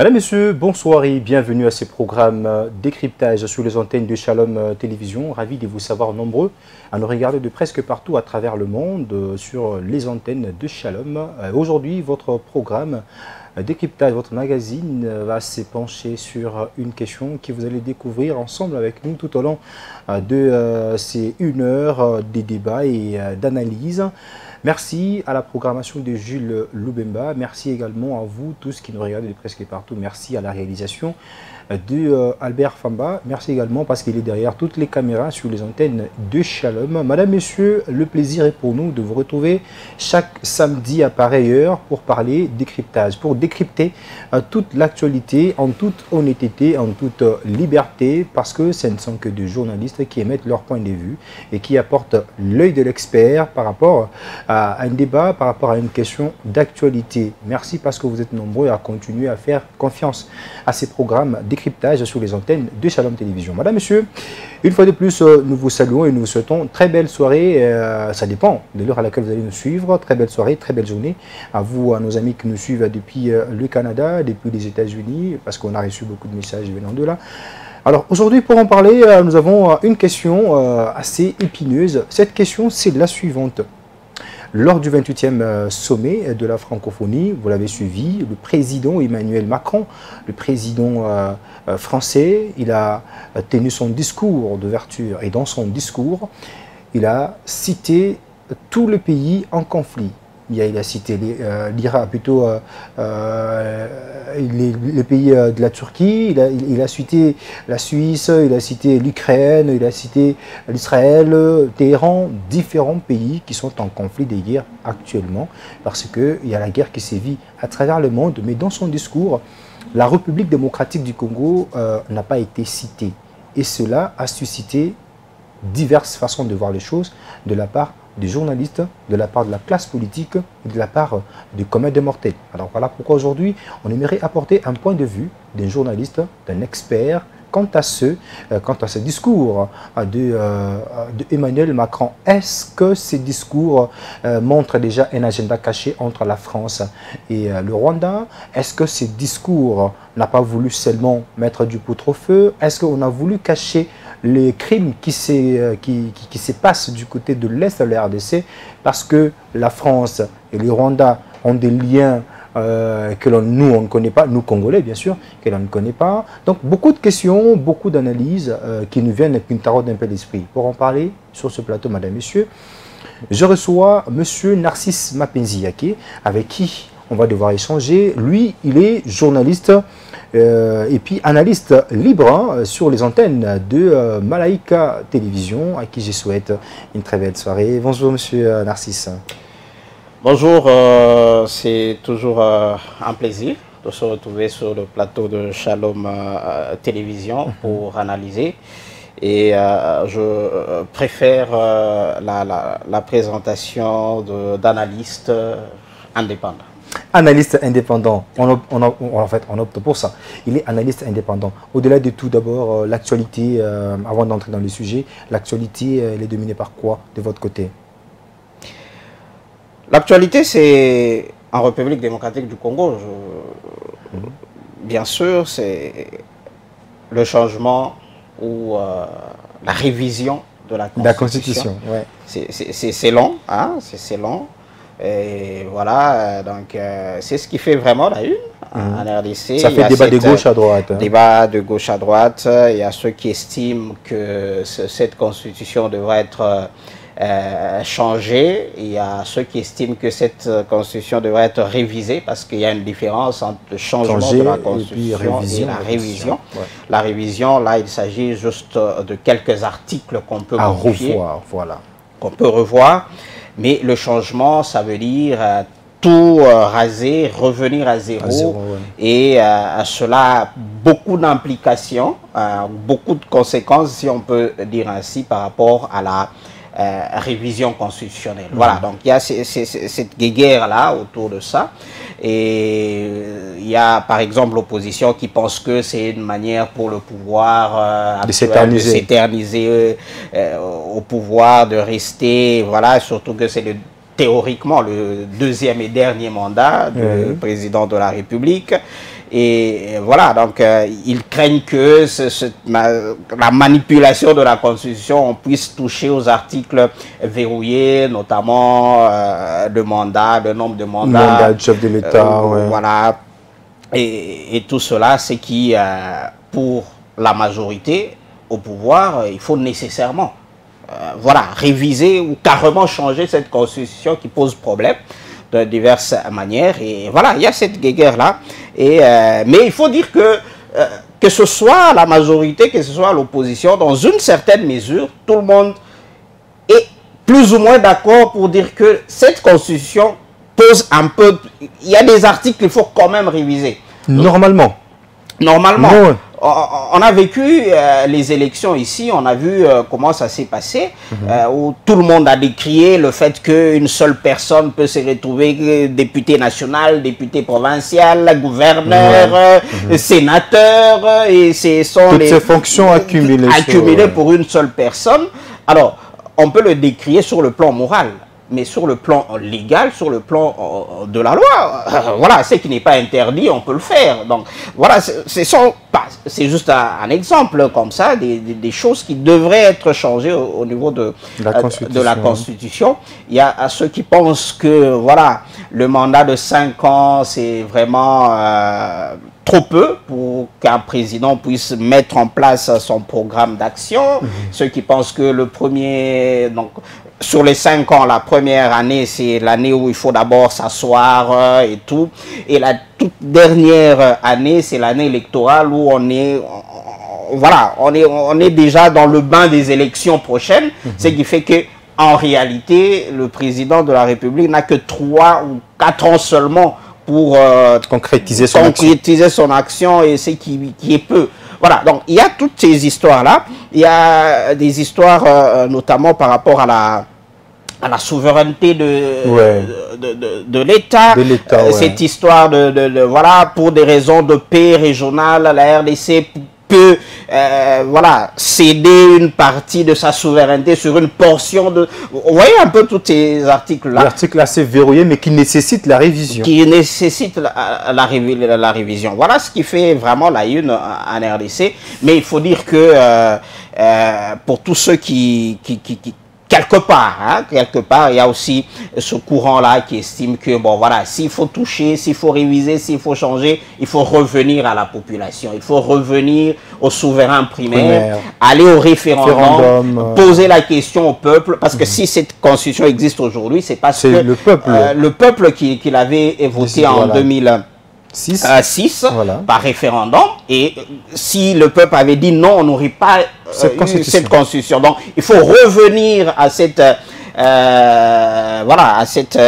Madame, Messieurs, bonsoir et bienvenue à ce programme décryptage sur les antennes de Shalom Télévision. Ravi de vous savoir nombreux à nous regarder de presque partout à travers le monde sur les antennes de Shalom. Aujourd'hui, votre programme décryptage, votre magazine va se pencher sur une question que vous allez découvrir ensemble avec nous tout au long de ces 1 heure de débat et d'analyse. Merci à la programmation de Jules Loubemba. Merci également à vous tous qui nous regardez de presque partout. Merci à la réalisation de Albert Famba. Merci également parce qu'il est derrière toutes les caméras sur les antennes de Shalom. Madame, Messieurs, le plaisir est pour nous de vous retrouver chaque samedi à pareille heure pour parler décryptage, pour décrypter toute l'actualité en toute honnêteté, en toute liberté, parce que ce ne sont que des journalistes qui émettent leur point de vue et qui apportent l'œil de l'expert par rapport à un débat, par rapport à une question d'actualité. Merci parce que vous êtes nombreux à continuer à faire confiance à ces programmes décryptage sur les antennes de Shalom Télévision. Madame, Monsieur, une fois de plus, nous vous saluons et nous vous souhaitons très belle soirée. Ça dépend de l'heure à laquelle vous allez nous suivre. Très belle soirée, très belle journée à vous, à nos amis qui nous suivent depuis le Canada, depuis les États-Unis, parce qu'on a reçu beaucoup de messages venant de là. Alors aujourd'hui, pour en parler, nous avons une question assez épineuse. Cette question, c'est la suivante. Lors du 28e sommet de la francophonie, vous l'avez suivi, le président Emmanuel Macron, le président français, il a tenu son discours d'ouverture et dans son discours, il a cité tous les pays en conflit. Il a cité l'Irak, plutôt les pays de la Turquie, il a cité la Suisse, il a cité l'Ukraine, il a cité l'Israël, Téhéran, différents pays qui sont en conflit des guerres actuellement, parce qu'il y a la guerre qui sévit à travers le monde, mais dans son discours, la République démocratique du Congo n'a pas été citée. Et cela a suscité diverses façons de voir les choses de la part des journalistes, de la part de la classe politique et de la part du commun des mortels. Alors voilà pourquoi aujourd'hui, on aimerait apporter un point de vue d'un journaliste, d'un expert, quant à ce discours de Emmanuel Macron. Est-ce que ces discours montrent déjà un agenda caché entre la France et le Rwanda? Est-ce que ces discours n'a pas voulu seulement mettre du poutre au feu? Est-ce qu'on a voulu cacher les crimes qui se passent du côté de l'Est de la RDC parce que la France et le Rwanda ont des liens que nous, on ne connaît pas, nous Congolais bien sûr, que l'on ne connaît pas. Donc beaucoup de questions, beaucoup d'analyses qui nous viennent et qui nous taraudent un peu l'esprit. Pour en parler sur ce plateau, Madame, Messieurs, je reçois Monsieur Narcisse Mapenzi-Yake, avec qui on va devoir échanger. Lui, il est journaliste et puis analyste libre sur les antennes de Malaika Télévision, à qui je souhaite une très belle soirée. Bonjour Monsieur Narcisse. Bonjour, c'est toujours un plaisir de se retrouver sur le plateau de Shalom Télévision pour analyser. Et je préfère la présentation d'analystes indépendants. Analyste indépendant, en fait, on opte pour ça. Il est analyste indépendant. Au-delà de tout, d'abord, l'actualité, avant d'entrer dans le sujet, l'actualité, elle est dominée par quoi de votre côté? L'actualité, c'est en République démocratique du Congo. Bien sûr, c'est le changement ou la révision de la Constitution. Ouais. C'est long, hein, c'est long. Et voilà, donc c'est ce qui fait vraiment la une en RDC. Ça fait débat de gauche à droite. Hein. Débat de gauche à droite. Il y a ceux qui estiment que cette constitution devrait être changée. Il y a ceux qui estiment que cette constitution devrait être révisée parce qu'il y a une différence entre le changement de la constitution et la révision. Ouais. La révision, là, il s'agit juste de quelques articles qu'on peut modifier, revoir, voilà. Qu'on peut revoir. Mais le changement, ça veut dire tout raser, revenir à zéro. Ouais. Et cela a beaucoup d'implications, beaucoup de conséquences, si on peut dire ainsi, par rapport à la révision constitutionnelle. Voilà, donc il y a cette guéguerre-là autour de ça. Et il y a par exemple l'opposition qui pense que c'est une manière pour le pouvoir de s'éterniser au pouvoir, de rester, voilà, surtout que c'est théoriquement le deuxième et dernier mandat du président de la République. Et voilà, donc ils craignent que la manipulation de la Constitution puisse toucher aux articles verrouillés, notamment le mandat, le nombre de mandats. Le mandat du chef de l'État, ouais. Voilà. Et tout cela, c'est qui, pour la majorité au pouvoir, il faut nécessairement voilà, réviser ou carrément changer cette Constitution qui pose problème de diverses manières. Et voilà, il y a cette guerre-là. Mais il faut dire que ce soit la majorité, que ce soit l'opposition, dans une certaine mesure, tout le monde est plus ou moins d'accord pour dire que cette Constitution pose un peu... Il y a des articles qu'il faut quand même réviser. Normalement. Normalement. Non. On a vécu les élections ici, on a vu comment ça s'est passé, où tout le monde a décrié le fait qu'une seule personne peut se retrouver député national, député provincial, gouverneur, sénateur, et ce sont toutes ces fonctions accumulées. Accumulées pour une seule personne. Alors, on peut le décrier sur le plan moral, mais sur le plan légal, sur le plan de la loi, voilà, ce qui n'est pas interdit, on peut le faire. Donc, voilà, c'est juste un exemple comme ça, des choses qui devraient être changées au niveau de la Constitution. Il y a ceux qui pensent que, voilà, le mandat de 5 ans, c'est vraiment trop peu pour qu'un président puisse mettre en place son programme d'action. Ceux qui pensent que le premier... Donc, sur les 5 ans, la première année, c'est l'année où il faut d'abord s'asseoir et tout. Et la toute dernière année, c'est l'année électorale où on est... Voilà, on est déjà dans le bain des élections prochaines. Ce qui fait que en réalité, le président de la République n'a que 3 ou 4 ans seulement pour concrétiser son action, et c'est qui est peu. Voilà, donc il y a toutes ces histoires-là. Il y a des histoires notamment par rapport à la souveraineté de l'État. Cette histoire voilà, pour des raisons de paix régionale, la RDC peut voilà, céder une partie de sa souveraineté sur une portion de... Vous voyez un peu tous ces articles-là. L'article assez verrouillé, mais qui nécessite la révision. Qui nécessite la révision. Voilà ce qui fait vraiment la une en RDC. Mais il faut dire que pour tous ceux qui quelque part, il y a aussi ce courant-là qui estime que, bon, voilà, s'il faut toucher, s'il faut réviser, s'il faut changer, il faut revenir à la population. Il faut revenir au souverain primaire, aller au référendum, poser la question au peuple. Parce que si cette constitution existe aujourd'hui, c'est parce que le peuple qui l'avait voté en 2006 par référendum, et si le peuple avait dit non, on n'aurait pas cette constitution. Donc il faut revenir à cette voilà, à cette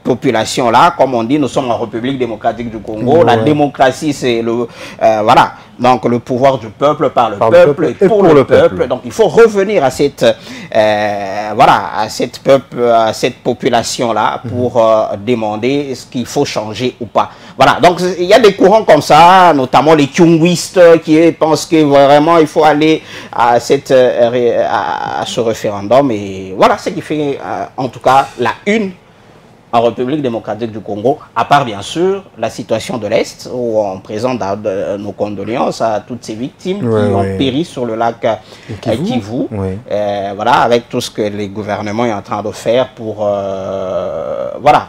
population-là. Comme on dit, nous sommes en République démocratique du Congo. La démocratie, c'est le voilà, donc le pouvoir du peuple par le peuple et pour le peuple. Donc il faut revenir à cette voilà, à cette population-là pour demander ce qu'il faut changer ou pas. Voilà, donc il y a des courants comme ça, notamment les kyunguistes qui pensent que vraiment il faut aller à ce référendum. Et voilà ce qui fait en tout cas la une en République démocratique du Congo, à part bien sûr la situation de l'Est, où on présente nos condoléances à toutes ces victimes qui ont péri sur le lac Kivu. Voilà, avec tout ce que les gouvernements sont en train de faire pour voilà,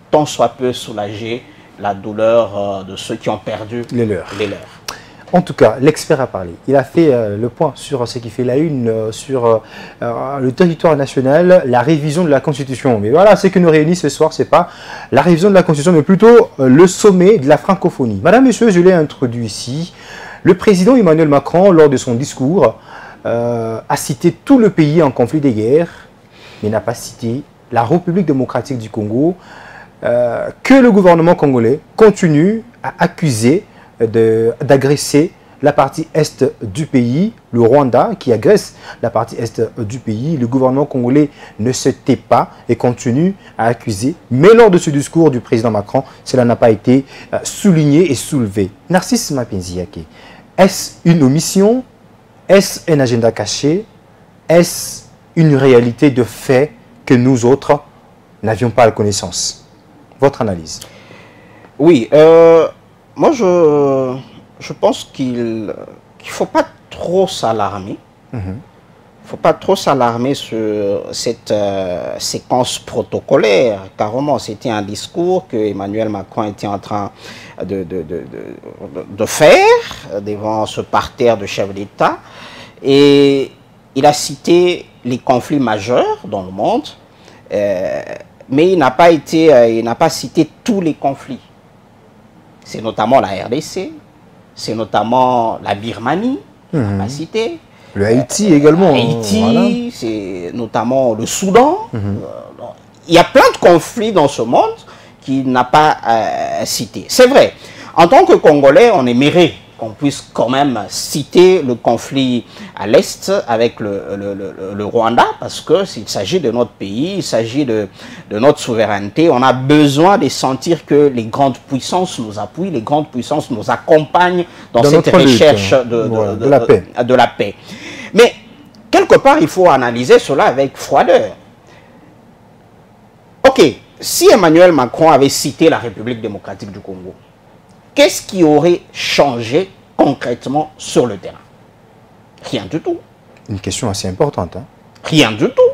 tant soit peu soulager la douleur de ceux qui ont perdu les leurs. En tout cas, l'expert a parlé. Il a fait le point sur ce qui fait la une, sur le territoire national, la révision de la Constitution. Mais voilà, ce qui nous réunit ce soir, ce n'est pas la révision de la Constitution, mais plutôt le sommet de la francophonie. Madame, Monsieur, je l'ai introduit ici. Le président Emmanuel Macron, lors de son discours, a cité tout le pays en conflit de guerre, mais n'a pas cité la République démocratique du Congo, que le gouvernement congolais continue à accuser d'agresser la partie est du pays, le Rwanda qui agresse la partie est du pays. Le gouvernement congolais ne se tait pas et continue à accuser. Mais lors de ce discours du président Macron, cela n'a pas été souligné et soulevé. Narcisse Mapenzi-Yake, est-ce une omission? Est-ce un agenda caché? Est-ce une réalité de fait que nous autres n'avions pas la connaissance? Votre analyse? Oui, moi, je pense qu'il ne faut pas trop s'alarmer. Il ne faut pas trop s'alarmer sur cette séquence protocolaire. Carrément, c'était un discours que Emmanuel Macron était en train de faire devant ce parterre de chefs d'État. Et il a cité les conflits majeurs dans le monde, mais il n'a pas cité tous les conflits. C'est notamment la RDC, c'est notamment la Birmanie, il n'a pas cité. Le Haïti également. Haïti, voilà. C'est notamment le Soudan. Il y a plein de conflits dans ce monde qu'il n'a pas cité. C'est vrai, en tant que Congolais, on aimerait qu'on puisse quand même citer le conflit à l'Est avec le Rwanda, parce qu'il s'agit de notre pays, il s'agit de notre souveraineté. On a besoin de sentir que les grandes puissances nous appuient, les grandes puissances nous accompagnent dans cette recherche de la paix. Mais, quelque part, il faut analyser cela avec froideur. Ok, si Emmanuel Macron avait cité la République démocratique du Congo, qu'est-ce qui aurait changé concrètement sur le terrain? Rien du tout. Une question assez importante. Hein? Rien du tout.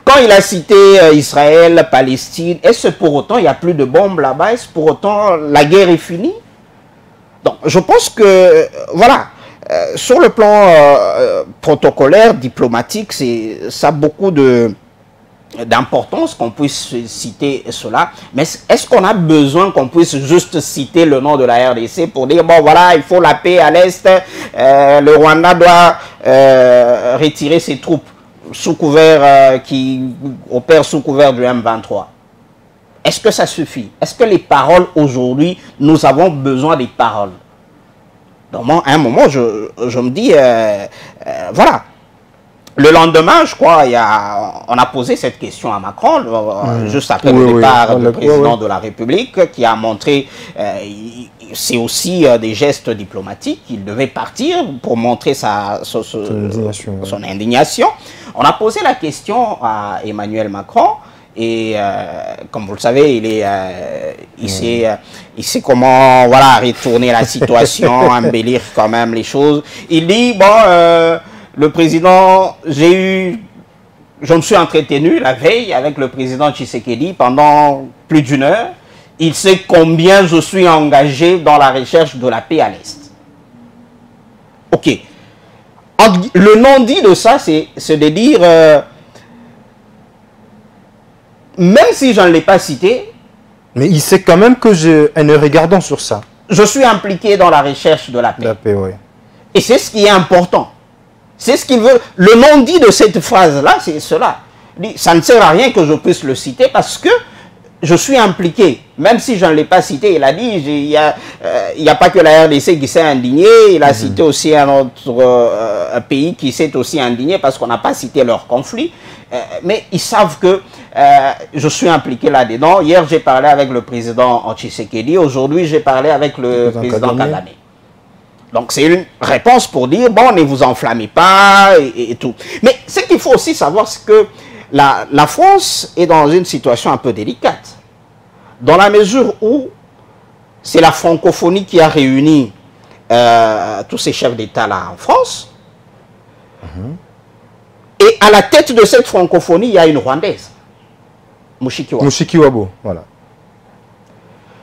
Quand il a cité Israël, Palestine, est-ce pour autant il n'y a plus de bombes là-bas? Est-ce pour autant la guerre est finie? Donc je pense que, voilà, sur le plan protocolaire, diplomatique, ça a beaucoup d'importance qu'on puisse citer cela, mais est-ce qu'on a besoin qu'on puisse juste citer le nom de la RDC pour dire, bon voilà, il faut la paix à l'Est, le Rwanda doit retirer ses troupes sous couvert, qui opèrent sous couvert du M23? Est-ce que ça suffit? Est-ce que les paroles aujourd'hui, nous avons besoin des paroles? Donc, à un moment, je me dis, voilà. Le lendemain, je crois, on a posé cette question à Macron, juste après le départ du président de la République, qui a montré, c'est aussi des gestes diplomatiques, il devait partir pour montrer son indignation. On a posé la question à Emmanuel Macron, et comme vous le savez, il sait comment, voilà, retourner la situation, embellir quand même les choses. Il dit, bon... le président, je me suis entretenu la veille avec le président Tshisekedi pendant plus d'1 heure. Il sait combien je suis engagé dans la recherche de la paix à l'Est. Ok. Le non-dit de ça, c'est de dire, même si je ne l'ai pas cité... Mais il sait quand même que en regardant sur ça. Je suis impliqué dans la recherche de la paix. La paix, oui. Et c'est ce qui est important. C'est ce qu'il veut. Le non-dit de cette phrase-là, c'est cela. Ça ne sert à rien que je puisse le citer parce que je suis impliqué. Même si je ne l'ai pas cité, il a dit, il n'y a pas que la RDC qui s'est indignée, il a cité aussi un autre pays qui s'est aussi indigné parce qu'on n'a pas cité leur conflit. Mais ils savent que je suis impliqué là-dedans. Hier, j'ai parlé avec le président Tshisekedi. Aujourd'hui, j'ai parlé avec le président Kagame. Donc, c'est une réponse pour dire, bon, ne vous enflammez pas et tout. Mais ce qu'il faut aussi savoir, c'est que la France est dans une situation un peu délicate. Dans la mesure où c'est la francophonie qui a réuni tous ces chefs d'État-là en France. Et à la tête de cette francophonie, il y a une Rwandaise. Mushikiwabo, voilà.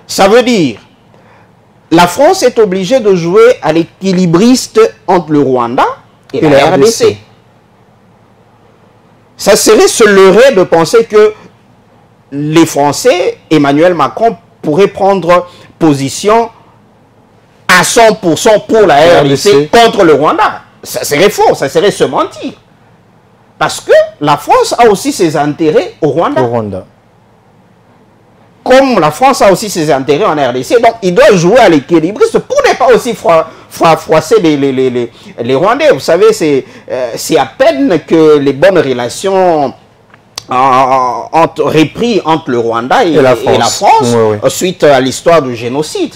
Ça veut dire... La France est obligée de jouer à l'équilibriste entre le Rwanda et la RDC. Ça serait se leurrer de penser que les Français, Emmanuel Macron, pourraient prendre position à 100% pour la RDC contre le Rwanda. Ça serait faux, ça serait se mentir. Parce que la France a aussi ses intérêts au Rwanda. Comme la France a aussi ses intérêts en RDC, donc il doit jouer à l'équilibriste pour ne pas aussi froisser les Rwandais. Vous savez, c'est à peine que les bonnes relations ont repris entre le Rwanda et la France suite à l'histoire du génocide.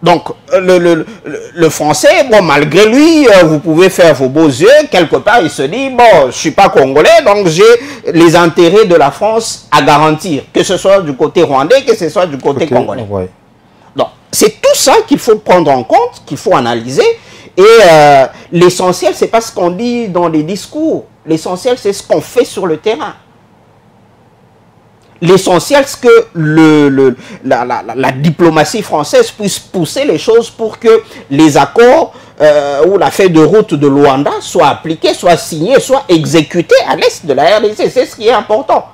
Donc, le Français, bon, malgré lui, vous pouvez faire vos beaux yeux, quelque part, il se dit, bon, je ne suis pas Congolais, donc j'ai les intérêts de la France à garantir, que ce soit du côté rwandais, que ce soit du côté congolais. c'est tout ça qu'il faut prendre en compte, qu'il faut analyser. Et l'essentiel, c'est pas ce qu'on dit dans les discours. L'essentiel, c'est ce qu'on fait sur le terrain. L'essentiel, c'est que la diplomatie française puisse pousser les choses pour que les accords ou la feuille de route de Luanda soient appliqués, soient signés, soient exécutés à l'est de la RDC. C'est ce qui est important.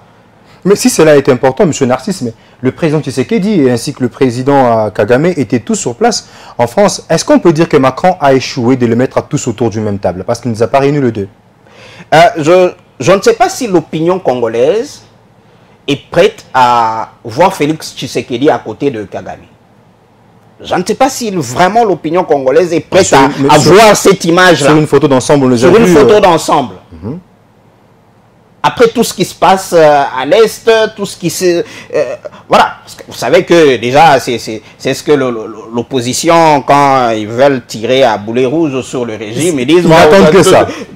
Mais si cela est important, M. Narcisse, mais le président Tshisekedi ainsi que le président Kagame étaient tous sur place en France. Est-ce qu'on peut dire que Macron a échoué de les mettre à tous autour du même table? Parce qu'il ne nous a pas réunis les deux. Je ne sais pas si l'opinion congolaise est prête à voir Félix Tshisekedi à côté de Kagame. Je ne sais pas si vraiment l'opinion congolaise est prête à voir cette image-là. Sur une photo d'ensemble, on les a vus. Sur une photo d'ensemble. Après tout ce qui se passe à l'Est, tout ce qui se... voilà, parce que vous savez que déjà, c'est ce que l'opposition, quand ils veulent tirer à boulet rouge sur le régime, ils disent...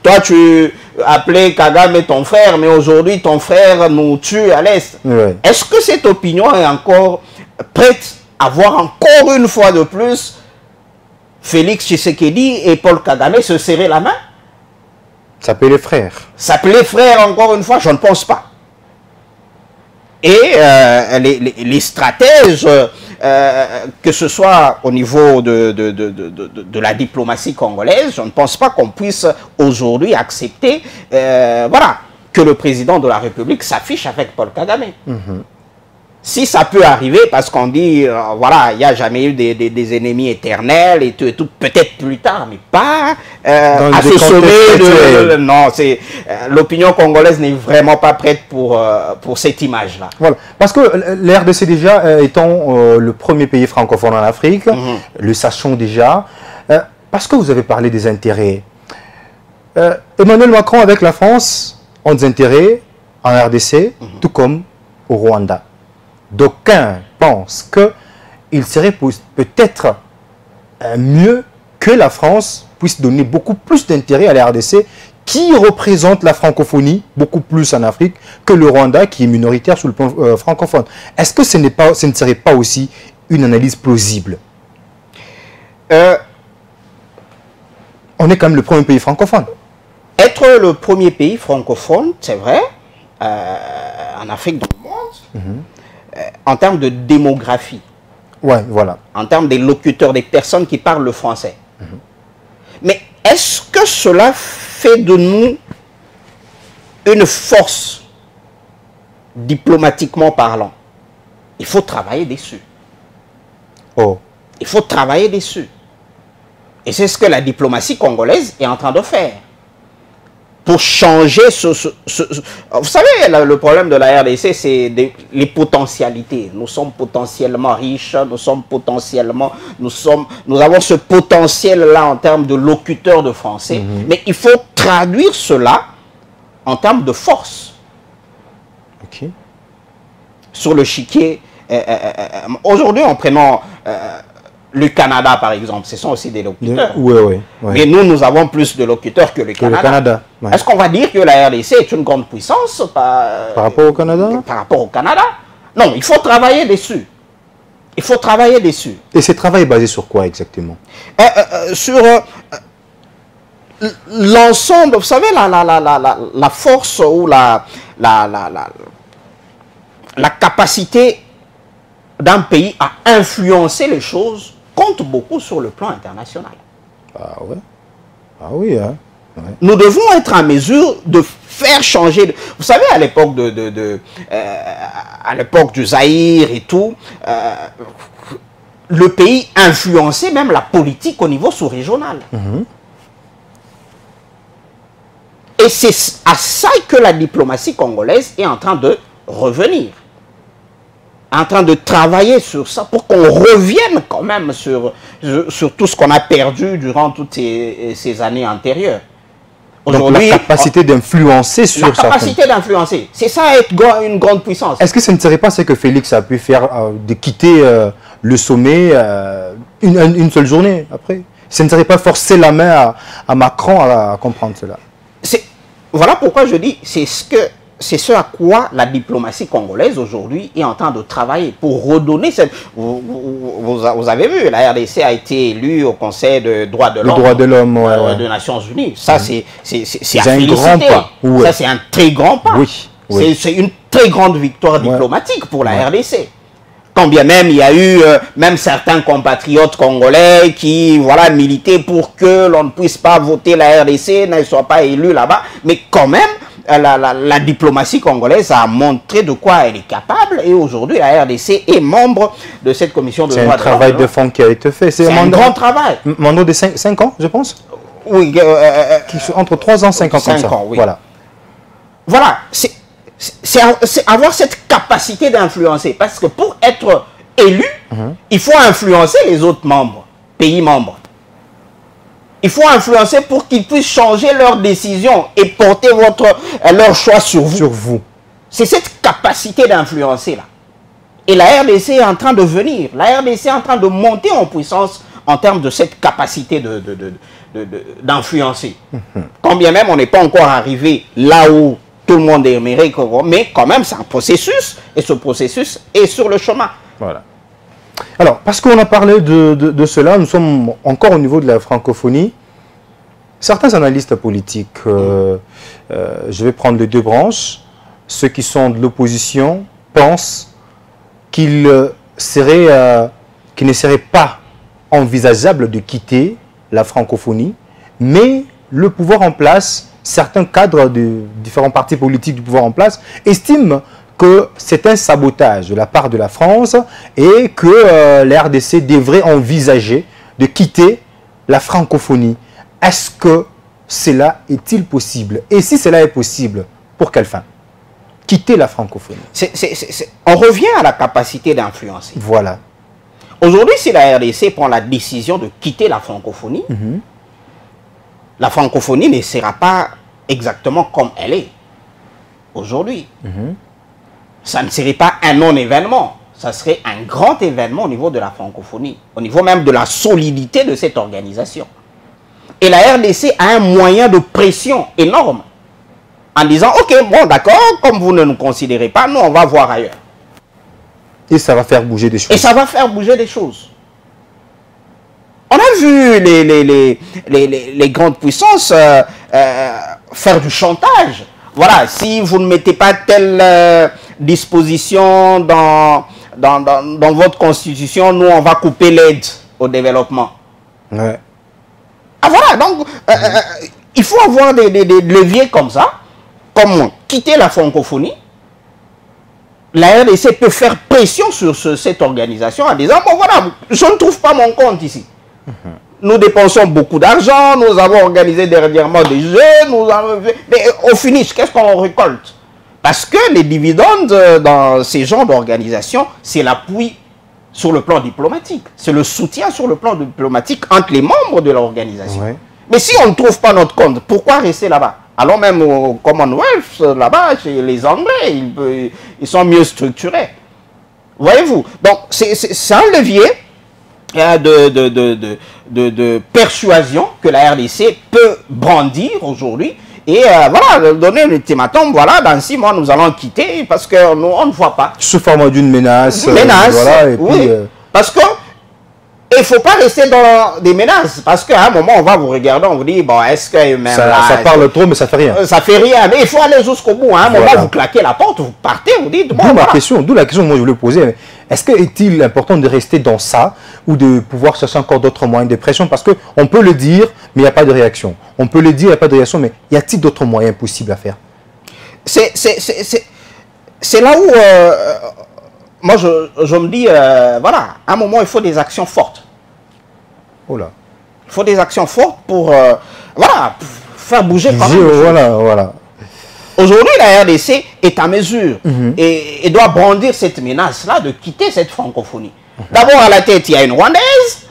Toi, tu appelais Kagame ton frère, mais aujourd'hui, ton frère nous tue à l'Est. Ouais. Est-ce que cette opinion est encore prête à voir encore une fois de plus Félix Tshisekedi et Paul Kagame se serrer la main? S'appeler frère. S'appeler frère, encore une fois, je ne pense pas. Et les stratèges, que ce soit au niveau de la diplomatie congolaise, je ne pense pas qu'on puisse aujourd'hui accepter voilà, que le président de la République s'affiche avec Paul Kagame. Si ça peut arriver, parce qu'on dit, voilà, il n'y a jamais eu des ennemis éternels et tout peut-être plus tard, mais pas à ce sommet. Non, l'opinion congolaise n'est vraiment pas prête pour cette image-là. Voilà, parce que la RDC déjà étant le premier pays francophone en Afrique, le sachons déjà, parce que vous avez parlé des intérêts. Emmanuel Macron avec la France ont des intérêts en RDC, tout comme au Rwanda. D'aucuns pensent qu'il serait peut-être mieux que la France puisse donner beaucoup plus d'intérêt à la RDC qui représente la francophonie beaucoup plus en Afrique que le Rwanda qui est minoritaire sur le plan francophone. Est-ce que ce ne serait pas aussi une analyse plausible? On est quand même le premier pays francophone. Être le premier pays francophone, c'est vrai, en Afrique dans le monde. En termes de démographie, ouais, voilà. En termes des locuteurs, des personnes qui parlent le français. Mais est-ce que cela fait de nous une force diplomatiquement parlant? Il faut travailler dessus. Oh. Il faut travailler dessus. Et c'est ce que la diplomatie congolaise est en train de faire. Pour changer vous savez, le problème de la RDC, c'est les potentialités. Nous sommes potentiellement riches, nous avons ce potentiel-là en termes de locuteurs de français. Mais il faut traduire cela en termes de force. Okay. Sur le chiquier, aujourd'hui, en prenant... le Canada, par exemple, ce sont aussi des locuteurs. Oui. Mais nous avons plus de locuteurs que le Canada. Ouais. Est-ce qu'on va dire que la RDC est une grande puissance par rapport au Canada? Par rapport au Canada? Non, il faut travailler dessus. Il faut travailler dessus. Et ce travail est basé sur quoi exactement? Sur l'ensemble, vous savez, la force ou la capacité d'un pays à influencer les choses compte beaucoup sur le plan international. Ah ouais. Ah oui, hein. Ouais. Nous devons être en mesure de faire changer. Vous savez, à l'époque à l'époque du Zaïre et tout, le pays influençait même la politique au niveau sous-régional. Et c'est à ça que la diplomatie congolaise est en train de revenir. En train de travailler sur ça pour qu'on revienne quand même sur tout ce qu'on a perdu durant toutes ces années antérieures. Donc la capacité d'influencer sur ça. La capacité d'influencer, c'est ça être une grande puissance. Est-ce que ce ne serait pas ce que Félix a pu faire, de quitter le sommet une seule journée après? Ce ne serait pas forcer la main à Macron à comprendre cela? Voilà pourquoi je dis, c'est c'est ce à quoi la diplomatie congolaise aujourd'hui est en train de travailler pour redonner cette... Vous avez vu, la RDC a été élue au Conseil de droits de l'homme. Les droits de l'homme, ouais. Des Nations Unies. Ça, c'est à un féliciter. grand pas. Ouais. Ça, c'est un très grand pas. Oui. Oui. C'est une très grande victoire diplomatique pour la RDC. Quand bien même il y a eu même certains compatriotes congolais qui voilà, militaient pour que l'on ne puisse pas voter la RDC, ne soit pas élu là-bas. Mais quand même, la diplomatie congolaise a montré de quoi elle est capable. Et aujourd'hui, la RDC est membre de cette commission de droits de l'homme. C'est un travail de fond qui a été fait. C'est un grand travail. Mandat de 5 ans, je pense. Oui. Entre 3 ans et 5 ans. 5 ans, oui. Voilà. Voilà. C'est avoir cette capacité d'influencer. Parce que pour être élu, il faut influencer les autres membres, pays membres. Il faut influencer pour qu'ils puissent changer leurs décisions et porter leur choix sur vous. C'est cette capacité d'influencer là. Et la RDC est en train de venir. La RDC est en train de monter en puissance en termes de cette capacité d'influencer. Quand bien même on n'est pas encore arrivé là où tout le monde aimerait, mais quand même c'est un processus, et ce processus est sur le chemin. Voilà. Alors, parce qu'on a parlé de cela, nous sommes encore au niveau de la francophonie. Certains analystes politiques, je vais prendre les deux branches, ceux qui sont de l'opposition pensent qu'il ne serait pas envisageable de quitter la francophonie, mais le pouvoir en place, certains cadres de différents partis politiques du pouvoir en place estiment que c'est un sabotage de la part de la France et que la RDC devrait envisager de quitter la francophonie. Est-ce que cela est-il possible? Et si cela est possible, pour quelle fin? Quitter la francophonie. On revient à la capacité d'influencer. Voilà. Aujourd'hui, si la RDC prend la décision de quitter la francophonie, la francophonie ne sera pas exactement comme elle est aujourd'hui. Ça ne serait pas un non-événement. Ça serait un grand événement au niveau de la francophonie, au niveau même de la solidité de cette organisation. Et la RDC a un moyen de pression énorme en disant, ok, bon, d'accord, comme vous ne nous considérez pas, nous, on va voir ailleurs. Et ça va faire bouger des choses. Et ça va faire bouger des choses. On a vu les grandes puissances faire du chantage. Voilà, si vous ne mettez pas telle disposition dans votre constitution, nous, on va couper l'aide au développement. Ouais. Ah voilà, donc il faut avoir des leviers comme ça, comme quitter la francophonie. La RDC peut faire pression sur cette organisation en disant, bon voilà, je ne trouve pas mon compte ici. Nous dépensons beaucoup d'argent, nous avons organisé dernièrement des jeux, mais au finish, qu'est-ce qu'on récolte? Parce que les dividendes dans ces genres d'organisations, c'est l'appui sur le plan diplomatique. C'est le soutien sur le plan diplomatique entre les membres de l'organisation. Ouais. Mais si on ne trouve pas notre compte, pourquoi rester là-bas? Allons même au Commonwealth, là-bas, chez les Anglais, ils sont mieux structurés. Voyez-vous? Donc, c'est un levier de persuasion que la RDC peut brandir aujourd'hui. Et voilà, donner un ultimatum, voilà, dans 6 mois, nous allons quitter parce qu'on ne voit pas. Sous forme d'une menace. Une menace, voilà, et oui. Puis, parce que il ne faut pas rester dans des menaces. Parce qu'à un moment, on va vous regarder, on vous dit, bon, est-ce que même ça, là, ça parle trop, mais ça fait rien. Ça fait rien, mais il faut aller jusqu'au bout. À un moment, vous claquez la porte, vous partez, vous dites, bon, d'où la question que moi je voulais poser. Est-ce qu'il est important de rester dans ça ou de pouvoir chercher encore d'autres moyens de pression? Parce qu'on peut le dire, mais il n'y a pas de réaction. On peut le dire, il n'y a pas de réaction, mais y a-t-il d'autres moyens possibles à faire? C'est là où, moi, je me dis, voilà, à un moment, il faut des actions fortes. Oh là. Il faut des actions fortes pour, voilà, pour faire bouger quand même. Voilà. Aujourd'hui, la RDC est à mesure et doit brandir cette menace-là de quitter cette francophonie. D'abord, à la tête, il y a une Rwandaise.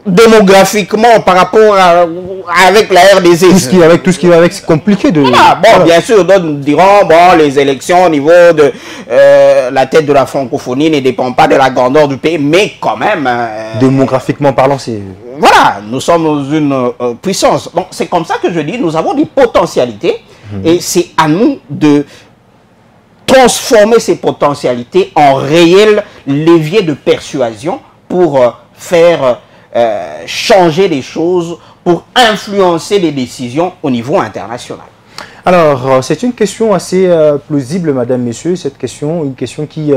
Démographiquement, par rapport avec la RDC. Tout ce qui va avec, c'est compliqué de... Voilà. Bon, voilà. Bien sûr, d'autres nous diront, bon, les élections au niveau de la tête de la francophonie ne dépendent pas de la grandeur du pays, mais quand même... démographiquement parlant, c'est... Voilà, nous sommes une puissance. Donc, c'est comme ça que je dis, nous avons des potentialités Et c'est à nous de transformer ces potentialités en réel levier de persuasion pour faire changer les choses, pour influencer les décisions au niveau international. Alors, c'est une question assez plausible, madame, messieurs, cette question, une question qui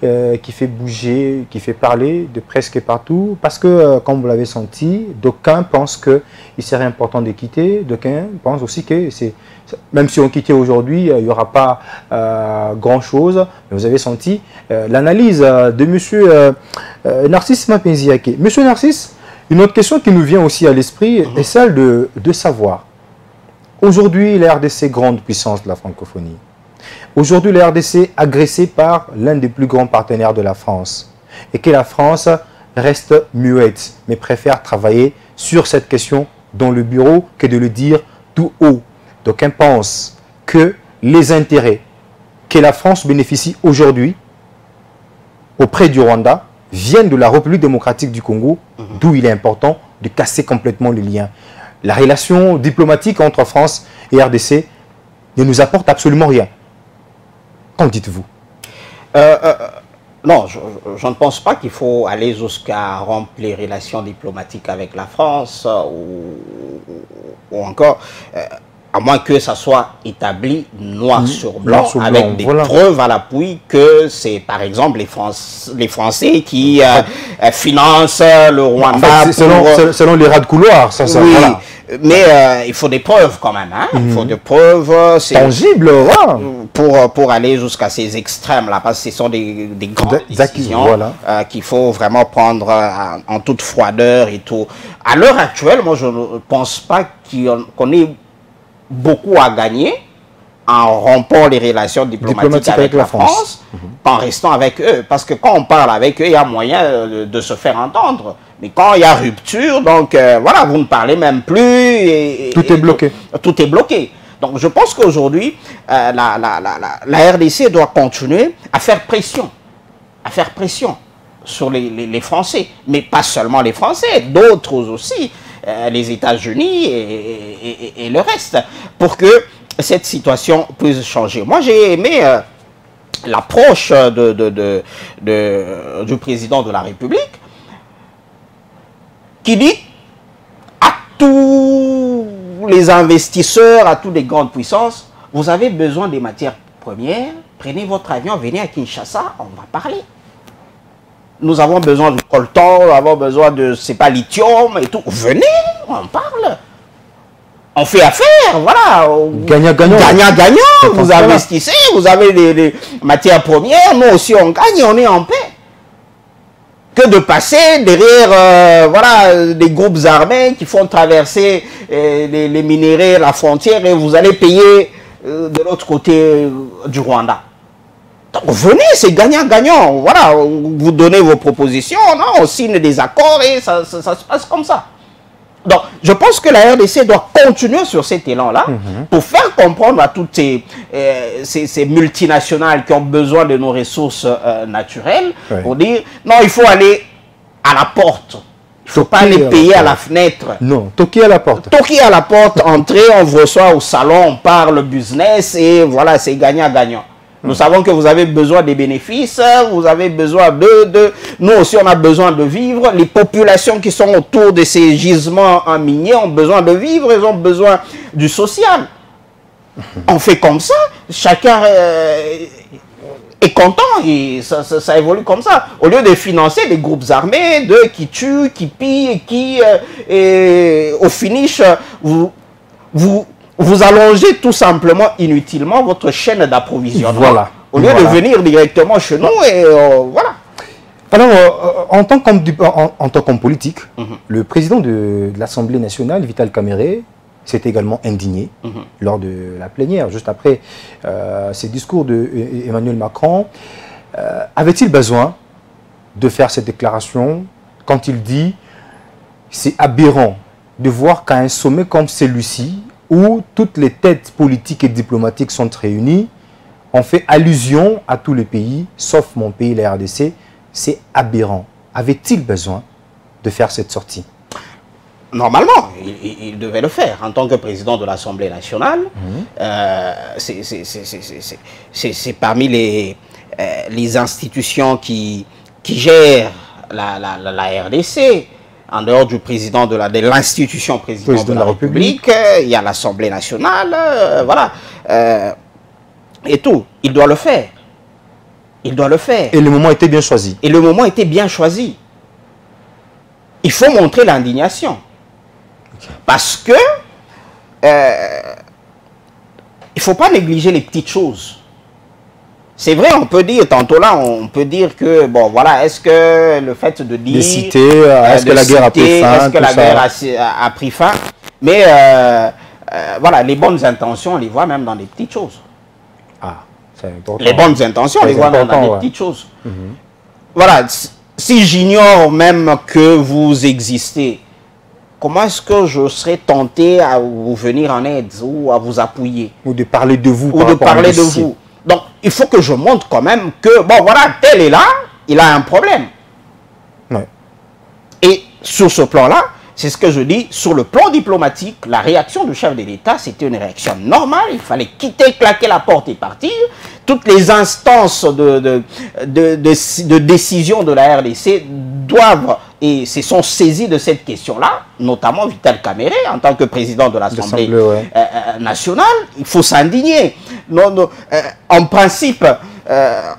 fait bouger, qui fait parler de presque partout, parce que, comme vous l'avez senti, d'aucuns pensent qu'il serait important de quitter, d'aucuns pensent aussi que, même si on quittait aujourd'hui, il n'y aura pas grand-chose, mais vous avez senti l'analyse de monsieur Narcisse Mapenziake. Monsieur Narcisse, une autre question qui nous vient aussi à l'esprit est celle de savoir. Aujourd'hui, la RDC, grande puissance de la francophonie. Aujourd'hui, la RDC agressée par l'un des plus grands partenaires de la France. Et que la France reste muette, mais préfère travailler sur cette question dans le bureau que de le dire tout haut. Donc, on pense que les intérêts que la France bénéficie aujourd'hui auprès du Rwanda viennent de la République démocratique du Congo, d'où il est important de casser complètement les liens. La relation diplomatique entre France et RDC ne nous apporte absolument rien. Qu'en dites-vous? Non, je ne pense pas qu'il faut aller jusqu'à rompre les relations diplomatiques avec la France ou encore, à moins que ça soit établi noir sur blanc, avec des preuves à l'appui que c'est par exemple les Français qui financent le Rwanda. En fait, selon les rats de couloir, ça oui, voilà. Mais il faut des preuves quand même. Hein. Il faut des preuves tangibles pour aller jusqu'à ces extrêmes-là, parce que ce sont des grandes décisions qu'il faut vraiment prendre en toute froideur et tout. À l'heure actuelle, moi je ne pense pas qu'on ait beaucoup à gagner en rompant les relations diplomatiques avec la France, en restant avec eux. Parce que quand on parle avec eux, il y a moyen de se faire entendre. Mais quand il y a rupture, donc voilà, vous ne parlez même plus. Tout est bloqué. Tout est bloqué. Donc je pense qu'aujourd'hui, la RDC doit continuer à faire pression. Sur les Français. Mais pas seulement les Français, d'autres aussi. Les États-Unis et le reste. Pour que cette situation puisse changer. Moi, j'ai aimé l'approche du président de la République qui dit à tous les investisseurs, à toutes les grandes puissances, vous avez besoin des matières premières, prenez votre avion, venez à Kinshasa, on va parler. Nous avons besoin de coltan, nous avons besoin de, c'est pas lithium et tout. Venez, on parle. On fait affaire, voilà. Gagnant-gagnant. Gagnant-gagnant. Vous investissez, vous avez des matières premières, nous aussi on gagne, on est en paix. Que de passer derrière voilà, des groupes armés qui font traverser les minéraux, la frontière, et vous allez payer de l'autre côté du Rwanda. Donc venez, c'est gagnant-gagnant. Voilà, vous donnez vos propositions, non, on signe des accords et ça se passe comme ça. Donc, je pense que la RDC doit continuer sur cet élan-là pour faire comprendre à toutes ces multinationales qui ont besoin de nos ressources naturelles, pour dire, non, il faut aller à la porte. Il ne faut pas aller payer à la fenêtre. Non, toquer à la porte. Toquer à la porte, entrer, on vous reçoit au salon, on parle business et voilà, c'est gagnant-gagnant. Nous savons que vous avez besoin des bénéfices, vous avez besoin nous aussi on a besoin de vivre. Les populations qui sont autour de ces gisements miniers ont besoin de vivre, ils ont besoin du social. On fait comme ça, chacun est content et ça évolue comme ça. Au lieu de financer des groupes armés, qui tuent, qui pillent et qui, au finish, vous allongez tout simplement inutilement votre chaîne d'approvisionnement. Voilà. Au lieu de venir directement chez nous et voilà. Alors, en tant qu'homme politique, le président de l'Assemblée nationale, Vital Kamerhe, s'est également indigné lors de la plénière, juste après ces discours d'Emmanuel Macron. Avait-il besoin de faire cette déclaration quand il dit « c'est aberrant de voir qu'à un sommet comme celui-ci, où toutes les têtes politiques et diplomatiques sont réunies, on fait allusion à tous les pays, sauf mon pays, la RDC, c'est aberrant. » Avait-il besoin de faire cette sortie? normalement, il devait le faire en tant que président de l'Assemblée nationale. C'est parmi les institutions qui gèrent la RDC. En dehors du président de l'institution président de la République, il y a l'Assemblée nationale, voilà. Et tout. Il doit le faire. Il doit le faire. Et le moment était bien choisi. Et le moment était bien choisi. Il faut montrer l'indignation. Parce que il ne faut pas négliger les petites choses. C'est vrai, on peut dire, tantôt là, on peut dire que, bon, voilà, est-ce que le fait de dire... De citer, est-ce que la guerre a pris fin? Est-ce que la guerre a pris fin? Mais, voilà, les bonnes intentions, on les voit même dans les petites choses. Ah, c'est important. Les bonnes intentions, on les voit même dans les petites choses. Voilà, si j'ignore même que vous existez, comment est-ce que je serais tenté à vous venir en aide ou à vous appuyer? Ou de parler de vous. Ou de parler de vous. Donc, il faut que je montre quand même que, bon, voilà, tel est là, il a un problème. Ouais. Et sur ce plan-là, c'est ce que je dis, sur le plan diplomatique, la réaction du chef de l'État, c'était une réaction normale. Il fallait quitter, claquer la porte et partir. Toutes les instances de décision de la RDC doivent et se sont saisis de cette question-là, notamment Vital Kamerhe, en tant que président de l'Assemblée nationale. Il faut s'indigner. En principe,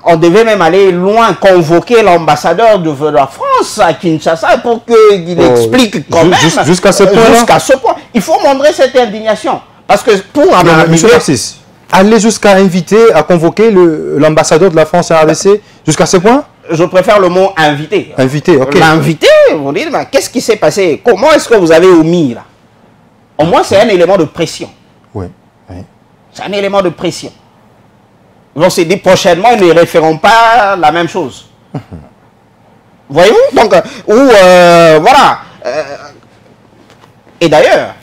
on devait même aller loin, convoquer l'ambassadeur de la France à Kinshasa pour qu'il explique quand même. Jusqu'à ce point. Jusqu'à ce point. Il faut montrer cette indignation. Parce que pour Monsieur Narcisse, aller jusqu'à inviter, à convoquer l'ambassadeur de la France à RDC, jusqu'à ce point? Je préfère le mot invité. Invité, ok. L'invité, vous dites, qu'est-ce qui s'est passé? Comment est-ce que vous avez omis là? Au moins, c'est un élément de pression. Oui. C'est un élément de pression. On s'est dit prochainement, ils ne référeront pas la même chose. Voyez-vous? Donc, voilà. Et d'ailleurs,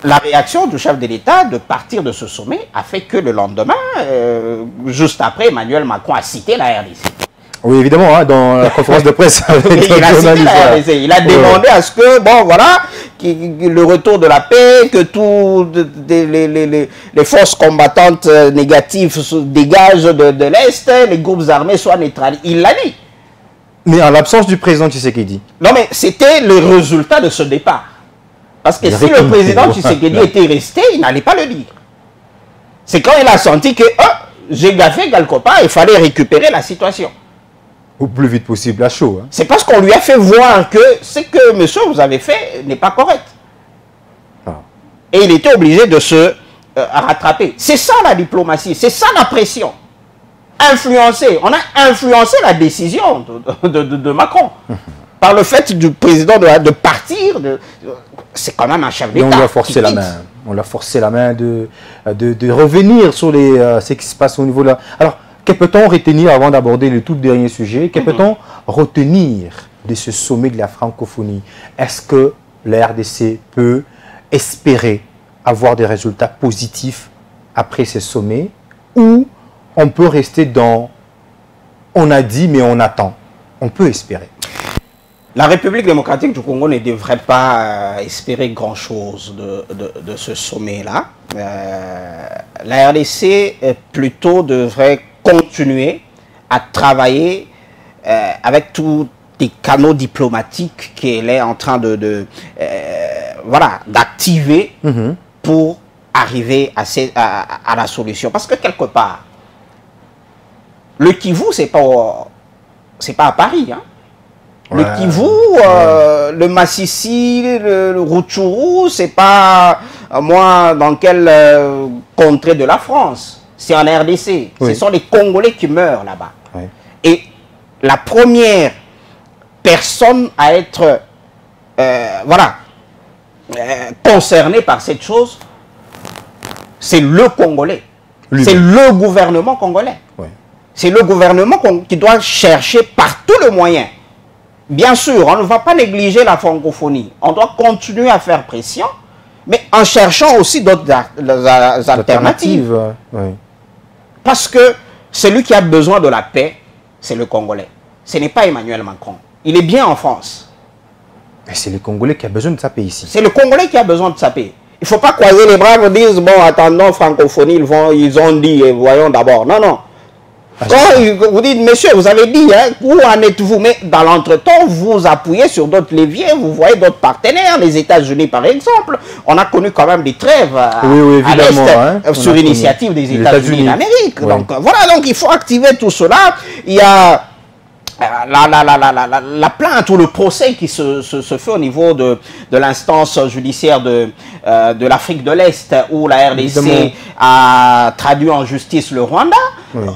la réaction du chef de l'État de partir de ce sommet a fait que le lendemain, juste après, Emmanuel Macron a cité la RDC. Oui, évidemment, hein, dans la conférence de presse. Il a cité la RDC. Il a demandé à ce que, bon, voilà, le retour de la paix, que toutes les forces combattantes négatives se dégagent de l'Est, les groupes armés soient neutralisés. Il l'a dit. Mais en l'absence du président Tshisekedi. Non, mais c'était le résultat de ce départ. Parce que si le président Tshisekedi était resté, il n'allait pas le dire. C'est quand il a senti que j'ai gaffé quelque part, il fallait récupérer la situation. Au plus vite possible, à chaud. Hein. C'est parce qu'on lui a fait voir que ce que monsieur vous avez fait n'est pas correct. Et il était obligé de se rattraper. C'est ça la diplomatie, c'est ça la pression. Influencer, on a influencé la décision de Macron. Par le fait du président de partir, c'est quand même un chef d'État. On lui a forcé la main. On l'a forcé la main de revenir sur ce qui se passe au niveau de la... Alors, que peut-on retenir, avant d'aborder le tout dernier sujet, que peut-on retenir de ce sommet de la francophonie? Est-ce que la RDC peut espérer avoir des résultats positifs après ce sommet, ou on peut rester dans « on a dit mais on attend ». On peut espérer. La République démocratique du Congo ne devrait pas espérer grand-chose de ce sommet-là. La RDC plutôt devrait continuer à travailler avec tous les canaux diplomatiques qu'elle est en train voilà, d'activer pour arriver à la solution. Parce que quelque part, le Kivu, c'est pas à Paris, hein. Le Kivu, le Massissi, le Rutshuru, c'est pas moi dans quelle contrée de la France. C'est en RDC. Oui. Ce sont les Congolais qui meurent là-bas. Oui. Et la première personne à être voilà, concernée par cette chose, c'est le Congolais. C'est le gouvernement congolais. Oui. C'est le gouvernement qui doit chercher par tous les moyens. Bien sûr, on ne va pas négliger la francophonie. On doit continuer à faire pression, mais en cherchant aussi d'autres alternatives. Oui. Parce que celui qui a besoin de la paix, c'est le Congolais. Ce n'est pas Emmanuel Macron. Il est bien en France. C'est les Congolais qui ont besoin de taper ici. C'est le Congolais qui a besoin de taper. Il ne faut pas croiser les bras et dire, bon, attendons, francophonie, ils ont dit, voyons d'abord. Non, non. Quand vous dites, monsieur, vous avez dit, hein, où en êtes-vous? Mais dans l'entretemps, vous appuyez sur d'autres leviers, vous voyez d'autres partenaires, les États-Unis par exemple. On a connu quand même des trêves à l'Est, sur l'initiative des États-Unis d'Amérique. Oui. Donc voilà, donc il faut activer tout cela. Il y a la plainte ou le procès qui se fait au niveau de l'instance judiciaire de l'Afrique de l'Est, où la RDC évidemment a traduit en justice le Rwanda. Oui.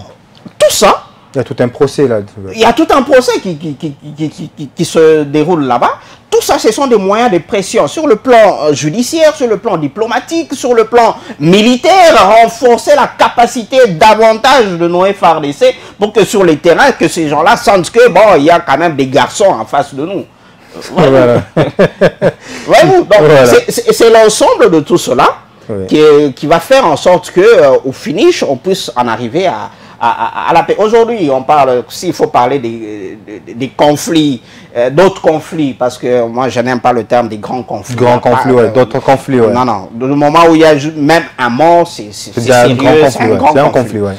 Tout ça, il y a tout un procès là. Il y a tout un procès qui se déroule là-bas. Tout ça, ce sont des moyens de pression sur le plan judiciaire, sur le plan diplomatique, sur le plan militaire, renforcer la capacité davantage de nos FARDC pour que sur les terrains, que ces gens-là sentent que, bon, il y a quand même des garçons en face de nous. Voilà. Voyez-vous, donc voilà. C'est l'ensemble de tout cela qui va faire en sorte que, au finish, on puisse en arriver à la paix. Aujourd'hui, on parle, s'il faut parler des conflits, d'autres conflits, parce que moi, je n'aime pas le terme des grands conflits. Grands conflits, oui, d'autres conflits, oui. Non, non. Du moment où il y a même un mort, c'est sérieux, c'est un grand conflit. Ouais.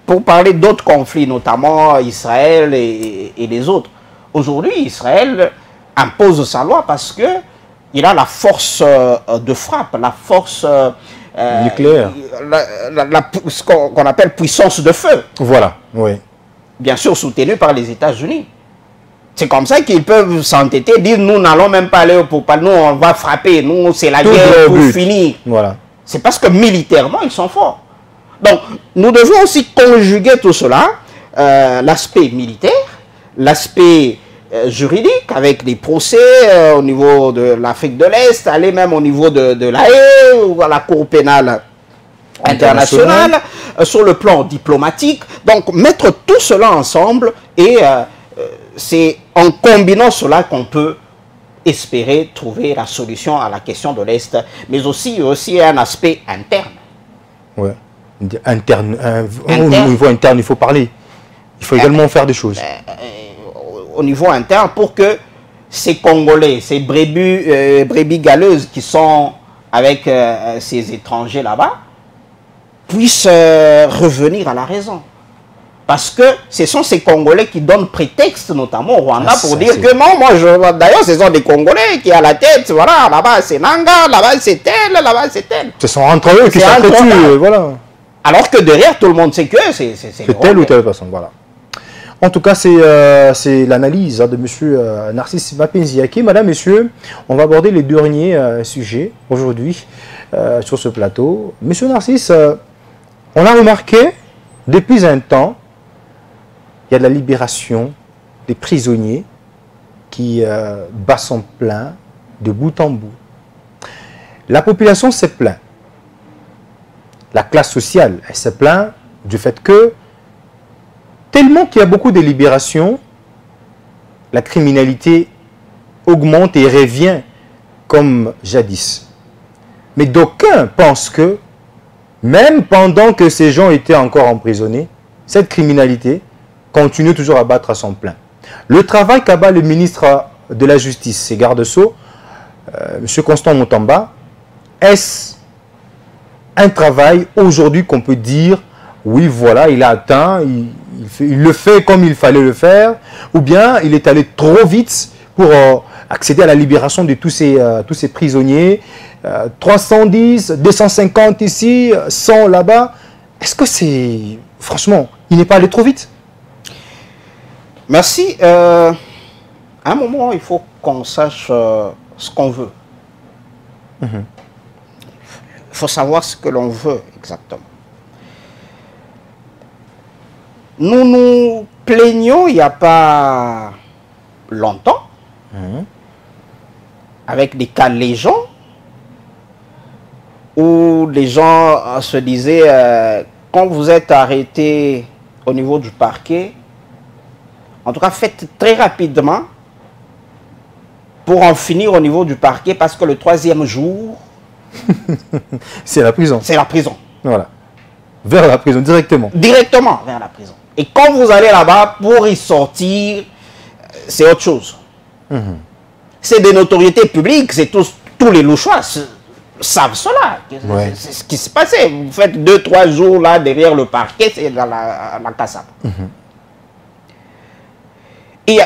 Pour parler d'autres conflits, notamment Israël et les autres. Aujourd'hui, Israël impose sa loi parce que il a la force de frappe, la force nucléaire, ce qu'on appelle puissance de feu. Voilà, oui. Bien sûr soutenue par les États-Unis. C'est comme ça qu'ils peuvent s'entêter, dire nous n'allons même pas aller pour nous, on va frapper, nous c'est la guerre pour finir. Voilà. C'est parce que militairement ils sont forts. Donc nous devons aussi conjuguer tout cela, l'aspect militaire, l'aspect juridique avec des procès au niveau de l'Afrique de l'Est, aller même au niveau de l'AE ou à la Cour pénale internationale, sur le plan diplomatique. Donc mettre tout cela ensemble et c'est en combinant cela qu'on peut espérer trouver la solution à la question de l'Est, mais aussi un aspect interne. Oui, interne. Au niveau interne, il faut parler. Il faut également faire des choses. Au niveau interne pour que ces Congolais, ces brebis galeuses qui sont avec ces étrangers là-bas puissent revenir à la raison. Parce que ce sont ces Congolais qui donnent prétexte, notamment au Rwanda, pour dire que non, moi, d'ailleurs, ce sont des Congolais qui à la tête, voilà, là-bas c'est Nanga, là-bas c'est tel, là-bas c'est tel. Ce sont entre eux qui s'entretuent, voilà. Alors que derrière, tout le monde sait que c'est telle ou telle personne, voilà. En tout cas, c'est l'analyse de M. Narcisse Mapenziaki. Madame, Messieurs, on va aborder les derniers sujets aujourd'hui sur ce plateau. Monsieur Narcisse, on a remarqué depuis un temps, il y a de la libération des prisonniers qui bat son plein de bout en bout. La population s'est plaint. La classe sociale, elle s'est plaint du fait que tellement qu'il y a beaucoup de libérations, la criminalité augmente et revient comme jadis. Mais d'aucuns pensent que, même pendant que ces gens étaient encore emprisonnés, cette criminalité continue toujours à battre à son plein. Le travail qu'abat le ministre de la Justice et garde-sceaux, M. Constant Moutamba, est-ce un travail aujourd'hui qu'on peut dire oui, voilà, il a atteint, il le fait comme il fallait le faire, ou bien il est allé trop vite pour accéder à la libération de tous ces prisonniers, 310, 250 ici, 100 là-bas. Est-ce que c'est... Franchement, il n'est pas allé trop vite? Merci. À un moment, il faut qu'on sache ce qu'on veut. Il faut savoir ce que l'on veut exactement. Nous nous plaignons il n'y a pas longtemps, avec des cas légions, où les gens se disaient, quand vous êtes arrêté au niveau du parquet, en tout cas faites très rapidement pour en finir au niveau du parquet, parce que le 3e jour, c'est la prison. C'est la prison. Voilà. Vers la prison, directement. Directement vers la prison. Et quand vous allez là-bas, pour y sortir, c'est autre chose. c'est des notoriétés publiques, c'est tous les louchois savent cela. Ouais. C'est ce qui s'est passé. Vous faites 2-3 jours là derrière le parquet, c'est dans la cassette. Et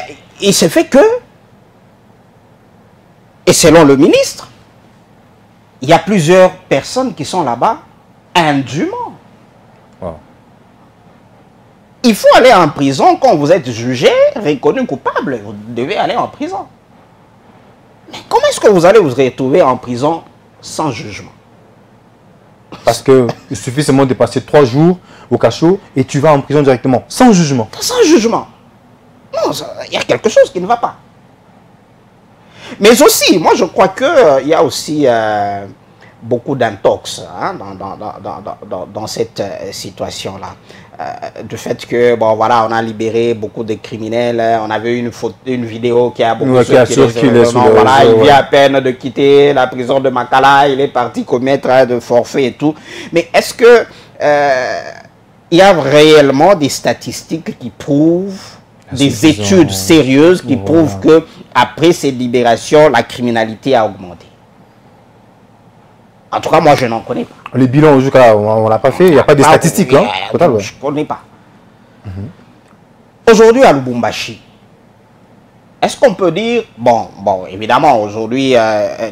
il s'est fait que, et selon le ministre, il y a plusieurs personnes qui sont là-bas indûment. Wow. Il faut aller en prison quand vous êtes jugé, reconnu coupable. Vous devez aller en prison. Mais comment est-ce que vous allez vous retrouver en prison sans jugement? Parce qu'il suffit seulement de passer 3 jours au cachot et tu vas en prison directement, sans jugement. Sans jugement. Non, il y a quelque chose qui ne va pas. Mais aussi, moi je crois qu'il y a aussi beaucoup d'intox hein, dans cette situation-là. Du fait que, bon voilà, on a libéré beaucoup de criminels, on avait une vidéo qui a beaucoup circulé. Voilà, il vient à peine de quitter la prison de Makala, il est parti commettre de forfait et tout. Mais est-ce que il y a réellement des statistiques qui prouvent, des études sérieuses qui prouvent que après ces libérations, la criminalité a augmenté? En tout cas, moi, je n'en connais pas. Les bilans, jusqu'à on ne l'a pas fait, il n'y a pas de statistiques. Hein, je ne connais pas. Aujourd'hui, à Lubumbashi, est-ce qu'on peut dire... Bon, évidemment, aujourd'hui,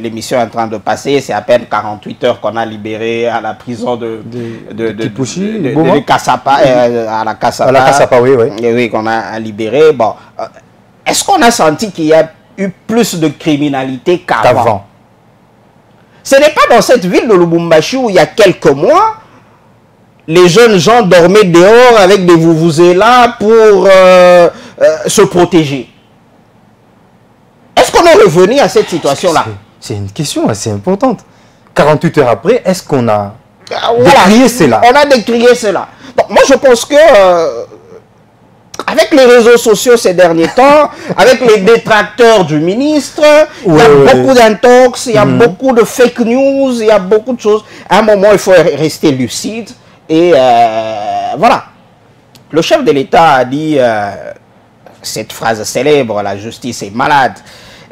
l'émission est en train de passer, c'est à peine 48 heures qu'on a libéré à la prison de Kassapa, à la Kassapa. À la Kassapa, oui. Oui, qu'on a libéré. Bon, est-ce qu'on a senti qu'il y a eu plus de criminalité qu'avant? Ce n'est pas dans cette ville de Lubumbashi où il y a quelques mois, les jeunes gens dormaient dehors avec des vuvuzelas pour se protéger. Est-ce qu'on est revenu à cette situation-là? C'est une question assez importante. 48 heures après, est-ce qu'on a décrié cela? On a décrié cela. Donc, moi, je pense que avec les réseaux sociaux ces derniers temps, avec les détracteurs du ministre, il y a beaucoup d'intox, il y a beaucoup de fake news, il y a beaucoup de choses. À un moment, il faut rester lucide. Et voilà. Le chef de l'État a dit cette phrase célèbre, la justice est malade.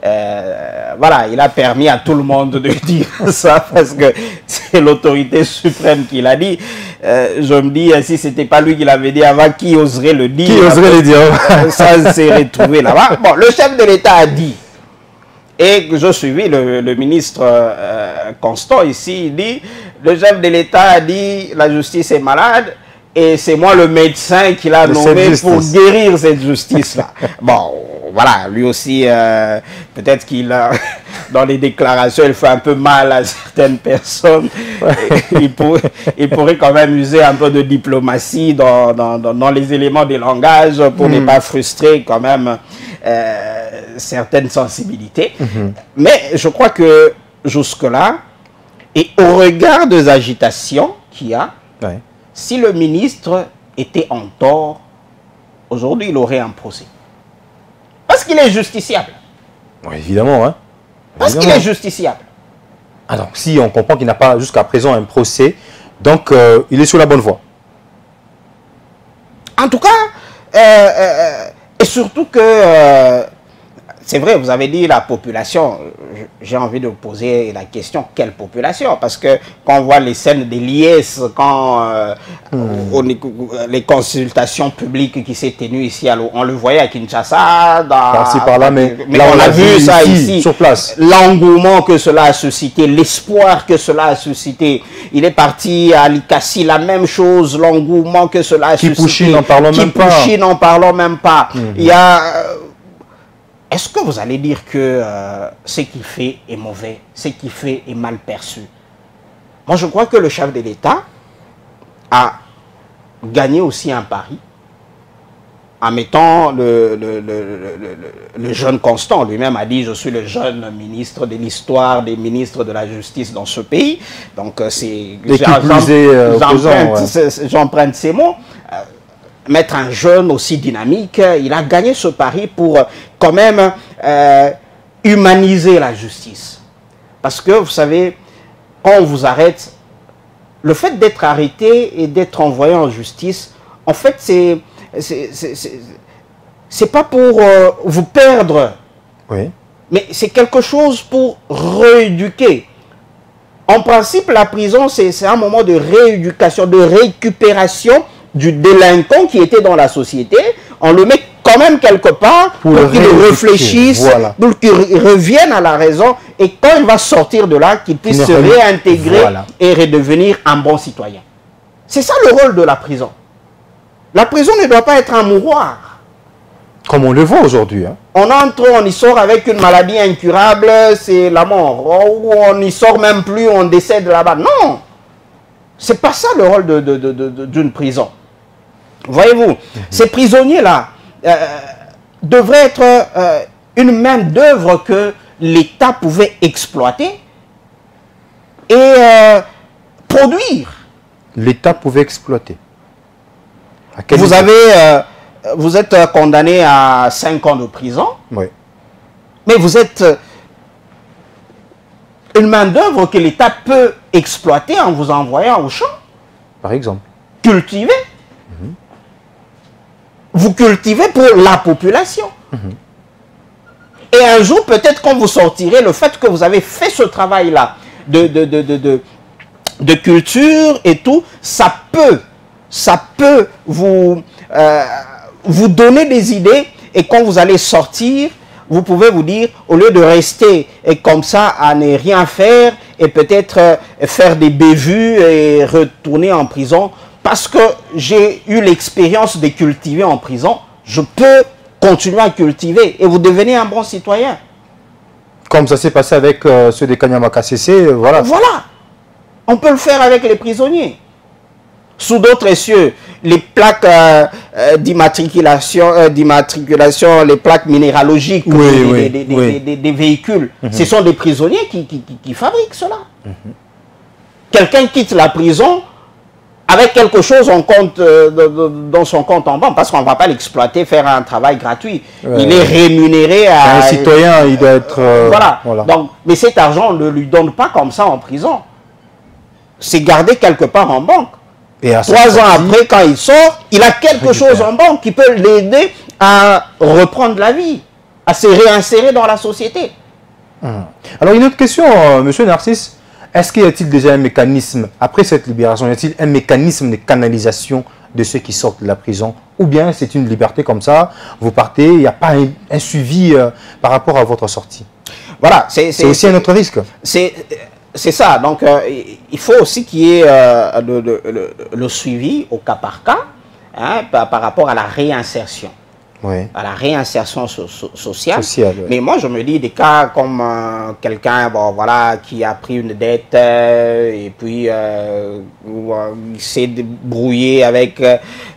Voilà, il a permis à tout le monde de dire ça parce que c'est l'autorité suprême qui l'a dit. Je me dis, si ce n'était pas lui qui l'avait dit avant, qui oserait le dire? Qui oserait le dire? Ça s'est retrouvé là-bas. Bon, le chef de l'État a dit, et je suivis le ministre Constant ici, il dit, le chef de l'État a dit, la justice est malade, et c'est moi le médecin qui l'a nommé pour guérir cette justice-là. Bon, voilà, lui aussi, peut-être qu'il a, dans les déclarations, il fait un peu mal à certaines personnes. Il pourrait quand même user un peu de diplomatie dans les éléments des langages pour ne pas frustrer quand même certaines sensibilités. Mais je crois que jusque-là, et au regard des agitations qu'il y a, si le ministre était en tort, aujourd'hui, il aurait un procès. Parce qu'il est justiciable. Oui, évidemment. Hein. Parce qu'il est justiciable. Alors, si on comprend qu'il n'a pas jusqu'à présent un procès, donc il est sur la bonne voie. En tout cas, et surtout que, c'est vrai, vous avez dit la population. J'ai envie de poser la question, quelle population? Parce que quand on voit les scènes des liesses, quand les consultations publiques qui s'est tenues ici, on le voyait à Kinshasa, par-là, mais là, on a vu ça ici, sur place. L'engouement que cela a suscité, l'espoir que cela a suscité. Il est parti à Likasi, la même chose, l'engouement que cela a suscité. Kipushi, n'en parlons même pas. Kipushi, n'en parlons même pas. Il y a... Est-ce que vous allez dire que ce qu'il fait est mauvais, ce qu'il fait est mal perçu? Moi, je crois que le chef de l'État a gagné aussi un pari en mettant le jeune Constant. Lui-même a dit, je suis le jeune ministre de l'histoire des ministres de la justice dans ce pays. Donc, j'emprunte ces mots. Mettre un jeune aussi dynamique, il a gagné ce pari pour quand même humaniser la justice. Parce que, vous savez, quand on vous arrête, le fait d'être arrêté et d'être envoyé en justice, en fait, c'est pas pour vous perdre mais c'est quelque chose pour rééduquer. En principe, la prison, c'est un moment de rééducation, de récupération du délinquant qui était dans la société. On le met quand même quelque part pour qu'il réfléchisse, voilà, pour qu'il revienne à la raison, et quand il va sortir de là, qu'il puisse se réintégrer, voilà, et redevenir un bon citoyen. C'est ça le rôle de la prison. La prison ne doit pas être un mouroir. Comme on le voit aujourd'hui. Hein. On entre, on y sort avec une maladie incurable, c'est la mort. Ou on n'y sort même plus, on décède là-bas. Non, c'est pas ça le rôle d'une prison. Voyez-vous, ces prisonniers-là devraient être une main d'œuvre que l'État pouvait exploiter et produire. L'État pouvait exploiter. Vous êtes condamné à 5 ans de prison, oui, mais vous êtes une main d'œuvre que l'État peut exploiter en vous envoyant au champ. Par exemple. Cultiver. Vous cultivez pour la population. Et un jour, peut-être quand vous sortirez, le fait que vous avez fait ce travail-là de culture et tout, ça peut vous donner des idées, et quand vous allez sortir, vous pouvez vous dire, au lieu de rester comme ça à ne rien faire et peut-être faire des bévues et retourner en prison, parce que j'ai eu l'expérience de cultiver en prison, je peux continuer à cultiver et vous devenez un bon citoyen. Comme ça s'est passé avec ceux des Kanyama-KCC, voilà. Voilà. On peut le faire avec les prisonniers. Sous d'autres cieux, les plaques d'immatriculation, les plaques minéralogiques, oui, des véhicules, ce sont des prisonniers qui fabriquent cela. Quelqu'un quitte la prison avec quelque chose en compte, dans son compte en banque, parce qu'on ne va pas l'exploiter, faire un travail gratuit. Il est rémunéré à... Un citoyen, il doit être... voilà. Donc, mais cet argent, on ne lui donne pas comme ça en prison. C'est gardé quelque part en banque. Et 3 ans après, quand il sort, il a quelque chose en banque qui peut l'aider à reprendre la vie, à se réinsérer dans la société. Alors, une autre question, monsieur Narcisse. Est-ce qu'il y a-t-il déjà un mécanisme, après cette libération, y a-t-il un mécanisme de canalisation de ceux qui sortent de la prison? Ou bien c'est une liberté comme ça, vous partez, il n'y a pas un suivi par rapport à votre sortie? Voilà, c'est aussi un autre risque. C'est ça, donc il faut aussi qu'il y ait le suivi au cas par cas, hein, par rapport à la réinsertion. Oui. À la réinsertion sociale. Oui. Mais moi, je me dis des cas comme quelqu'un voilà, qui a pris une dette et puis il s'est débrouillé avec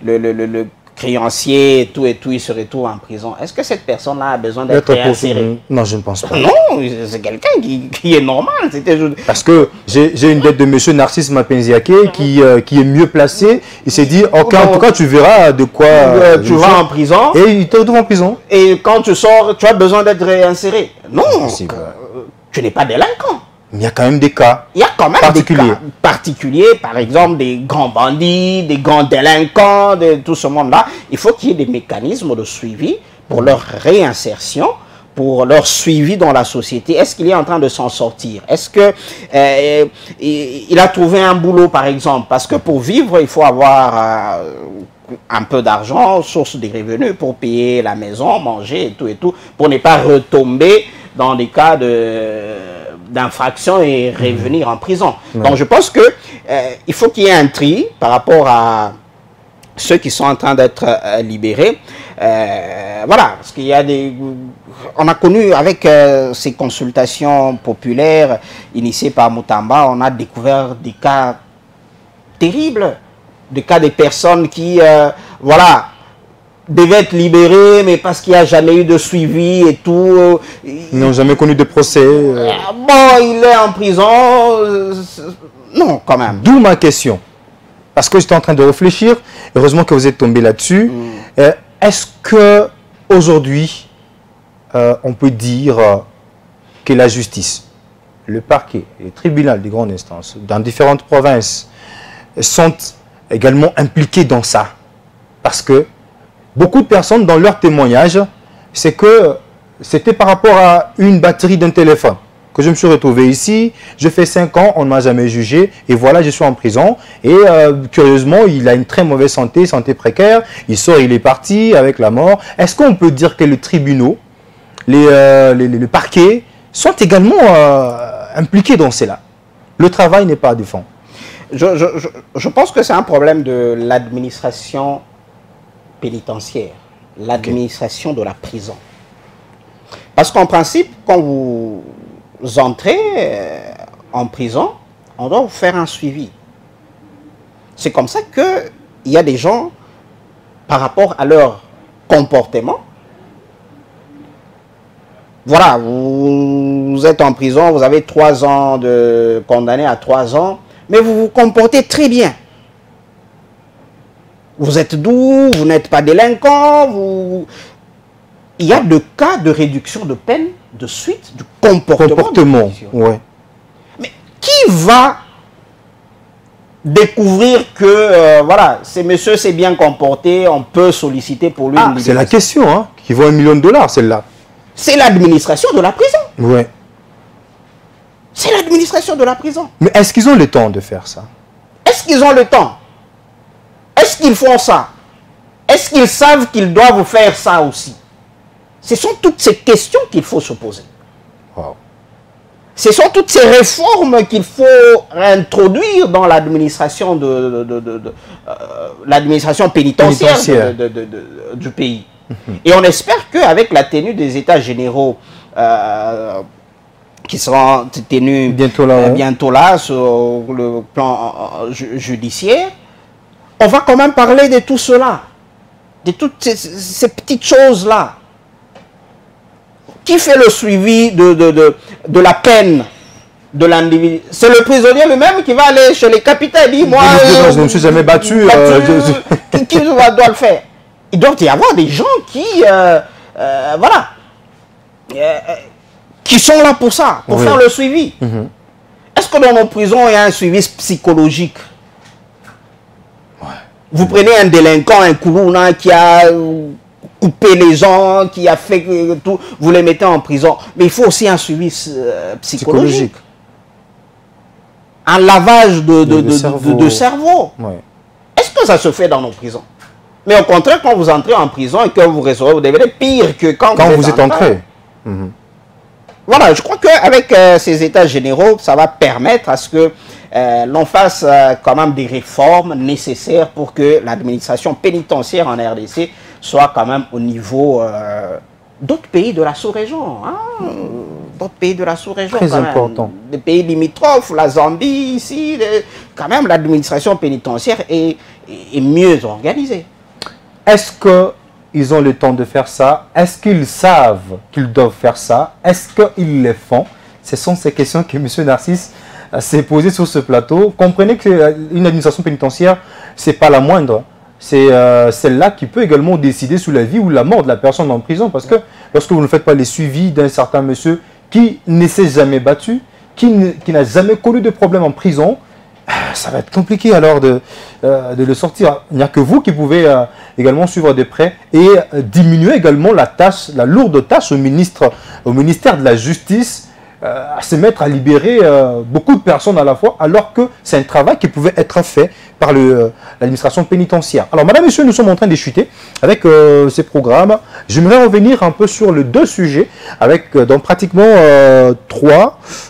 le créancier et tout, il se retrouve en prison. Est-ce que cette personne-là a besoin d'être réinsérée? Non, je ne pense pas. Non, c'est quelqu'un qui est normal. Parce que j'ai une dette de monsieur Narcisse Mapenziake qui est mieux placé. Il s'est dit, ok, en tout cas, tu verras de quoi... tu vas en prison. Et il te retrouve en prison. Et quand tu sors, tu as besoin d'être réinséré. Non, tu n'es pas délinquant. Il y a quand même des cas. Il y a quand même des cas particuliers, par exemple des grands bandits, des grands délinquants, de tout ce monde-là. Il faut qu'il y ait des mécanismes de suivi pour leur réinsertion, pour leur suivi dans la société. Est-ce qu'il est en train de s'en sortir? Est-ce qu'il a trouvé un boulot, par exemple? Parce que pour vivre, il faut avoir un peu d'argent, source de revenus pour payer la maison, manger et tout, pour ne pas retomber dans des cas d'infraction et revenir en prison. Donc je pense que il faut qu'il y ait un tri par rapport à ceux qui sont en train d'être libérés. Voilà, parce qu'il y a on a connu avec ces consultations populaires initiées par Moutamba, on a découvert des cas terribles, des cas de personnes qui, voilà, devaient être libérés, mais parce qu'il n'y a jamais eu de suivi et tout. Ils n'ont jamais connu de procès. Bon, il est en prison. Non, quand même. D'où ma question. Parce que j'étais en train de réfléchir. Heureusement que vous êtes tombé là-dessus. Est-ce que aujourd'hui, on peut dire que la justice, le parquet, les tribunaux de grande instance, dans différentes provinces, sont également impliqués dans ça? Parce que beaucoup de personnes, dans leur témoignage, c'est que c'était par rapport à une batterie d'un téléphone que je me suis retrouvé ici. Je fais 5 ans, on ne m'a jamais jugé. Et voilà, je suis en prison. Et curieusement, il a une très mauvaise santé, santé précaire. Il sort, il est parti avec la mort. Est-ce qu'on peut dire que les tribunaux, les parquets sont également impliqués dans cela? Le travail n'est pas à défendre. Je pense que c'est un problème de l'administration pénitentiaire, l'administration de la prison. Parce qu'en principe, quand vous entrez en prison, on doit vous faire un suivi. C'est comme ça qu'il y a des gens, par rapport à leur comportement, voilà, vous êtes en prison, vous avez 3 ans de condamné à 3 ans, mais vous vous comportez très bien. Vous êtes doux, vous n'êtes pas délinquant, il y a des cas de réduction de peine de suite du comportement. Ouais. Mais qui va découvrir que, voilà, ce monsieur s'est bien comporté, on peut solliciter pour lui une libération? C'est la question, hein, qui vaut $1 million, celle-là. C'est l'administration de la prison. Ouais. C'est l'administration de la prison. Mais est-ce qu'ils ont le temps de faire ça? Est-ce qu'ils ont le temps? Est-ce qu'ils font ça? Est-ce qu'ils savent qu'ils doivent faire ça aussi? Ce sont toutes ces questions qu'il faut se poser. Wow. Ce sont toutes ces réformes qu'il faut introduire dans l'administration l'administration pénitentiaire du pays. Et on espère qu'avec la tenue des États généraux qui seront tenus bientôt là sur le plan judiciaire, on va quand même parler de tout cela, de toutes ces petites choses-là. Qui fait le suivi de la peine de l'individu? C'est le prisonnier lui-même qui va aller chez les capitaines et dire, moi, je ne me suis jamais battu. Qui doit le faire? Il doit y avoir des gens qui, voilà, qui sont là pour ça, pour faire le suivi. Est-ce que dans nos prisons, il y a un suivi psychologique? Vous prenez un délinquant, un kourouna qui a couper les gens, qui a fait tout, vous les mettez en prison. Mais il faut aussi un suivi psychologique. Un lavage de cerveau. Ouais. Est-ce que ça se fait dans nos prisons? Mais au contraire, quand vous entrez en prison et que vous recevez, vous devenez pire que quand vous êtes entré. Voilà, je crois qu'avec ces états généraux, ça va permettre à ce que l'on fasse quand même des réformes nécessaires pour que l'administration pénitentiaire en RDC soit quand même au niveau d'autres pays de la sous-région. Hein, d'autres pays de la sous-région. Très important. Des pays limitrophes, la Zambie, ici, quand même l'administration pénitentiaire est mieux organisée. Est-ce qu'ils ont le temps de faire ça? Est-ce qu'ils savent qu'ils doivent faire ça? Est-ce qu'ils le font? Ce sont ces questions que M. Narcisse s'est posées sur ce plateau. Comprenez qu'une administration pénitentiaire, ce n'est pas la moindre. C'est celle-là qui peut également décider sur la vie ou la mort de la personne en prison. Parce que lorsque vous ne faites pas les suivis d'un certain monsieur qui ne s'est jamais battu, qui n'a jamais connu de problème en prison, ça va être compliqué alors de le sortir. Il n'y a que vous qui pouvez également suivre de près et diminuer également la lourde tâche au ministère de la Justice à se mettre à libérer beaucoup de personnes à la fois, alors que c'est un travail qui pouvait être fait par l'administration pénitentiaire. Alors, madame, monsieur, nous sommes en train de chuter avec ces programmes. J'aimerais revenir un peu sur les 2 sujets, avec dans pratiquement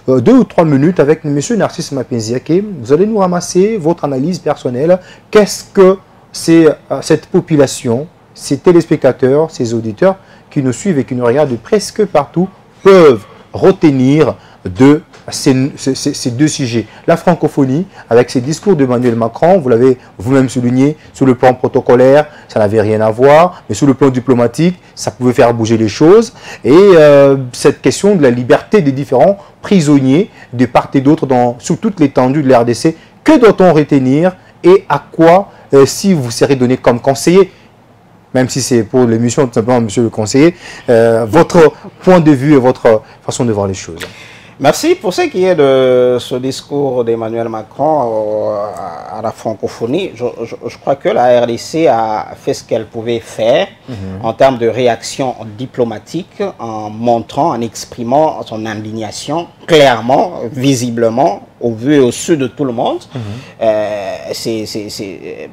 2 ou 3 minutes, avec monsieur Narcisse Mapenziake. Vous allez nous ramasser votre analyse personnelle. Qu'est-ce que c'est cette population, ces téléspectateurs, ces auditeurs qui nous suivent et qui nous regardent de presque partout peuvent retenir de ces 2 sujets? La francophonie, avec ces discours d'Emmanuel Macron, vous l'avez vous-même souligné, sur le plan protocolaire, ça n'avait rien à voir, mais sur le plan diplomatique, ça pouvait faire bouger les choses. Et cette question de la liberté des différents prisonniers de part et d'autre sur toute l'étendue de la RDC, que doit-on retenir et à quoi, si vous serez donné comme conseiller, même si c'est pour l'émission, tout simplement, monsieur le conseiller, votre point de vue et votre façon de voir les choses? Merci. Pour ce qui est de ce discours d'Emmanuel Macron à la francophonie, je crois que la RDC a fait ce qu'elle pouvait faire en termes de réaction diplomatique, en montrant, en exprimant son indignation clairement, visiblement, au vu et au su de tout le monde.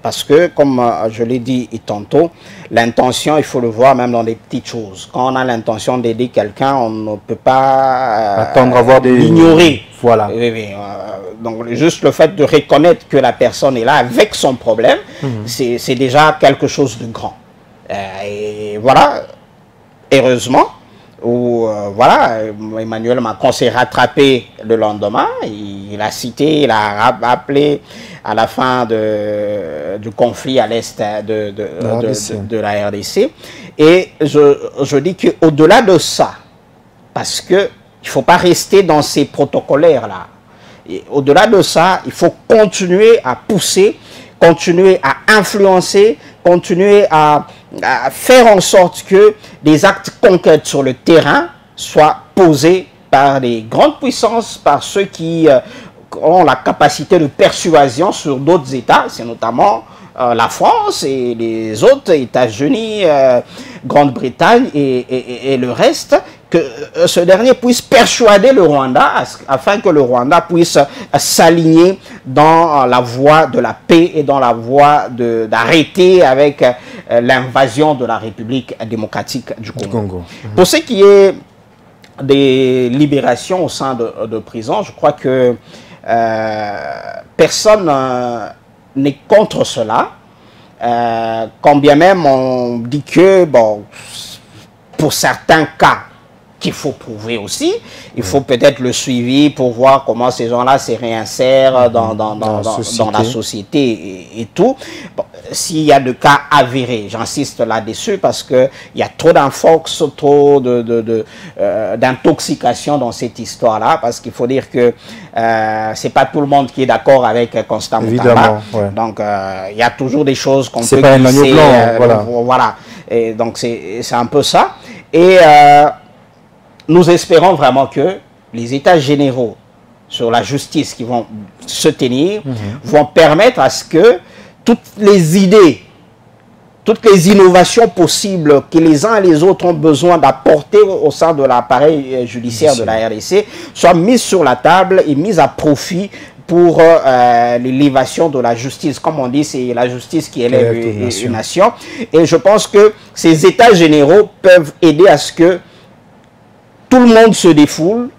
Parce que, comme je l'ai dit tantôt, l'intention, il faut le voir même dans des petites choses. Quand on a l'intention d'aider quelqu'un, on ne peut pas attendre à voir l'ignorer. Voilà. Donc, juste le fait de reconnaître que la personne est là avec son problème, c'est déjà quelque chose de grand. Et voilà, heureusement, voilà, Emmanuel Macron s'est rattrapé le lendemain. Il a cité, il a rappelé à la fin du conflit à l'est de la RDC. Et je dis qu'au-delà de ça, parce qu'il ne faut pas rester dans ces protocolaires-là. Au-delà de ça, il faut continuer à pousser, continuer à influencer, continuer à faire en sorte que des actes concrets sur le terrain soient posés par les grandes puissances, par ceux qui ont la capacité de persuasion sur d'autres États, c'est notamment la France et les autres, États-Unis, Grande-Bretagne et le reste, que ce dernier puisse persuader le Rwanda afin que le Rwanda puisse s'aligner dans la voie de la paix et dans la voie d'arrêter avec l'invasion de la République démocratique du Congo. Pour ce qui est des libérations au sein de prison, je crois que personne n'est contre cela. Quand bien même on dit que, bon, pour certains cas, qu'il faut prouver aussi. Il faut peut-être le suivi pour voir comment ces gens-là se réinsèrent dans la société et tout. Bon, s'il y a de cas avérés, j'insiste là-dessus parce qu'il y a trop d'infox, trop d'intoxication dans cette histoire-là, parce qu'il faut dire que c'est pas tout le monde qui est d'accord avec Constant Moutamba. Ouais. Donc, il y a toujours des choses qu'on peut pas glisser. Voilà. Et donc, c'est un peu ça. Et nous espérons vraiment que les états généraux sur la justice qui vont se tenir vont permettre à ce que toutes les idées, toutes les innovations possibles que les uns et les autres ont besoin d'apporter au sein de l'appareil judiciaire de la RDC soient mises sur la table et mises à profit pour l'élévation de la justice. Comme on dit, c'est la justice qui élève une nation. Et je pense que ces états généraux peuvent aider à ce que tout le monde se défoule,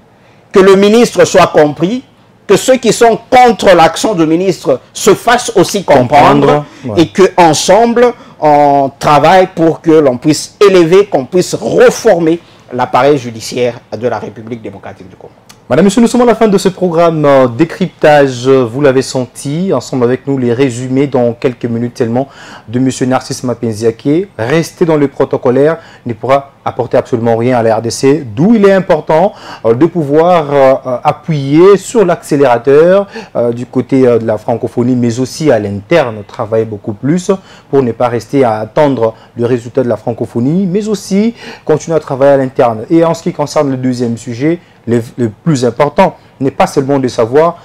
que le ministre soit compris, que ceux qui sont contre l'action du ministre se fassent aussi comprendre et qu'ensemble, on travaille pour que l'on puisse élever, qu'on puisse reformer l'appareil judiciaire de la République démocratique du Congo. Madame, Monsieur, nous sommes à la fin de ce programme décryptage. Vous l'avez senti, ensemble avec nous, les résumés dans quelques minutes seulement de Monsieur Narcisse Mapenziaké. Rester dans le protocolaire ne pourra apporter absolument rien à la RDC, d'où il est important de pouvoir appuyer sur l'accélérateur du côté de la francophonie, mais aussi à l'interne, travailler beaucoup plus pour ne pas rester à attendre le résultat de la francophonie, mais aussi continuer à travailler à l'interne. Et en ce qui concerne le deuxième sujet, le plus important n'est pas seulement de savoir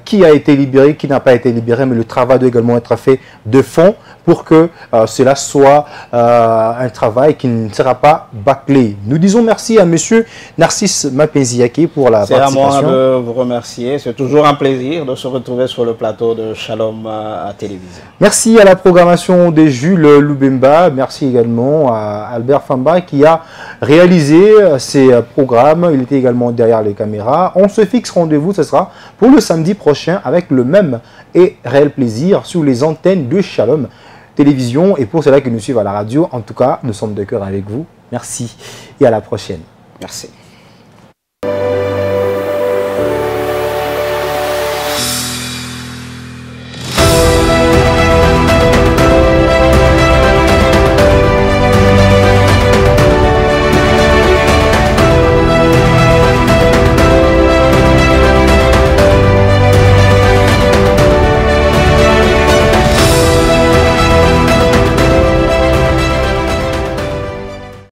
qui a été libéré, qui n'a pas été libéré, mais le travail doit également être fait de fond pour que cela soit un travail qui ne sera pas bâclé. Nous disons merci à Monsieur Narcisse Mapenziaké pour la participation. C'est à moi de vous remercier. C'est toujours un plaisir de se retrouver sur le plateau de Shalom à télévision. Merci à la programmation de Jules Loubemba. Merci également à Albert Famba qui a réalisé ces programmes. Il était également derrière les caméras. On se fixe rendez-vous, ce sera pour le samedi prochain avec le même et réel plaisir sur les antennes de Shalom Télévision. Et pour ceux-là qui nous suivent à la radio, en tout cas, nous sommes de cœur avec vous. Merci et à la prochaine. Merci.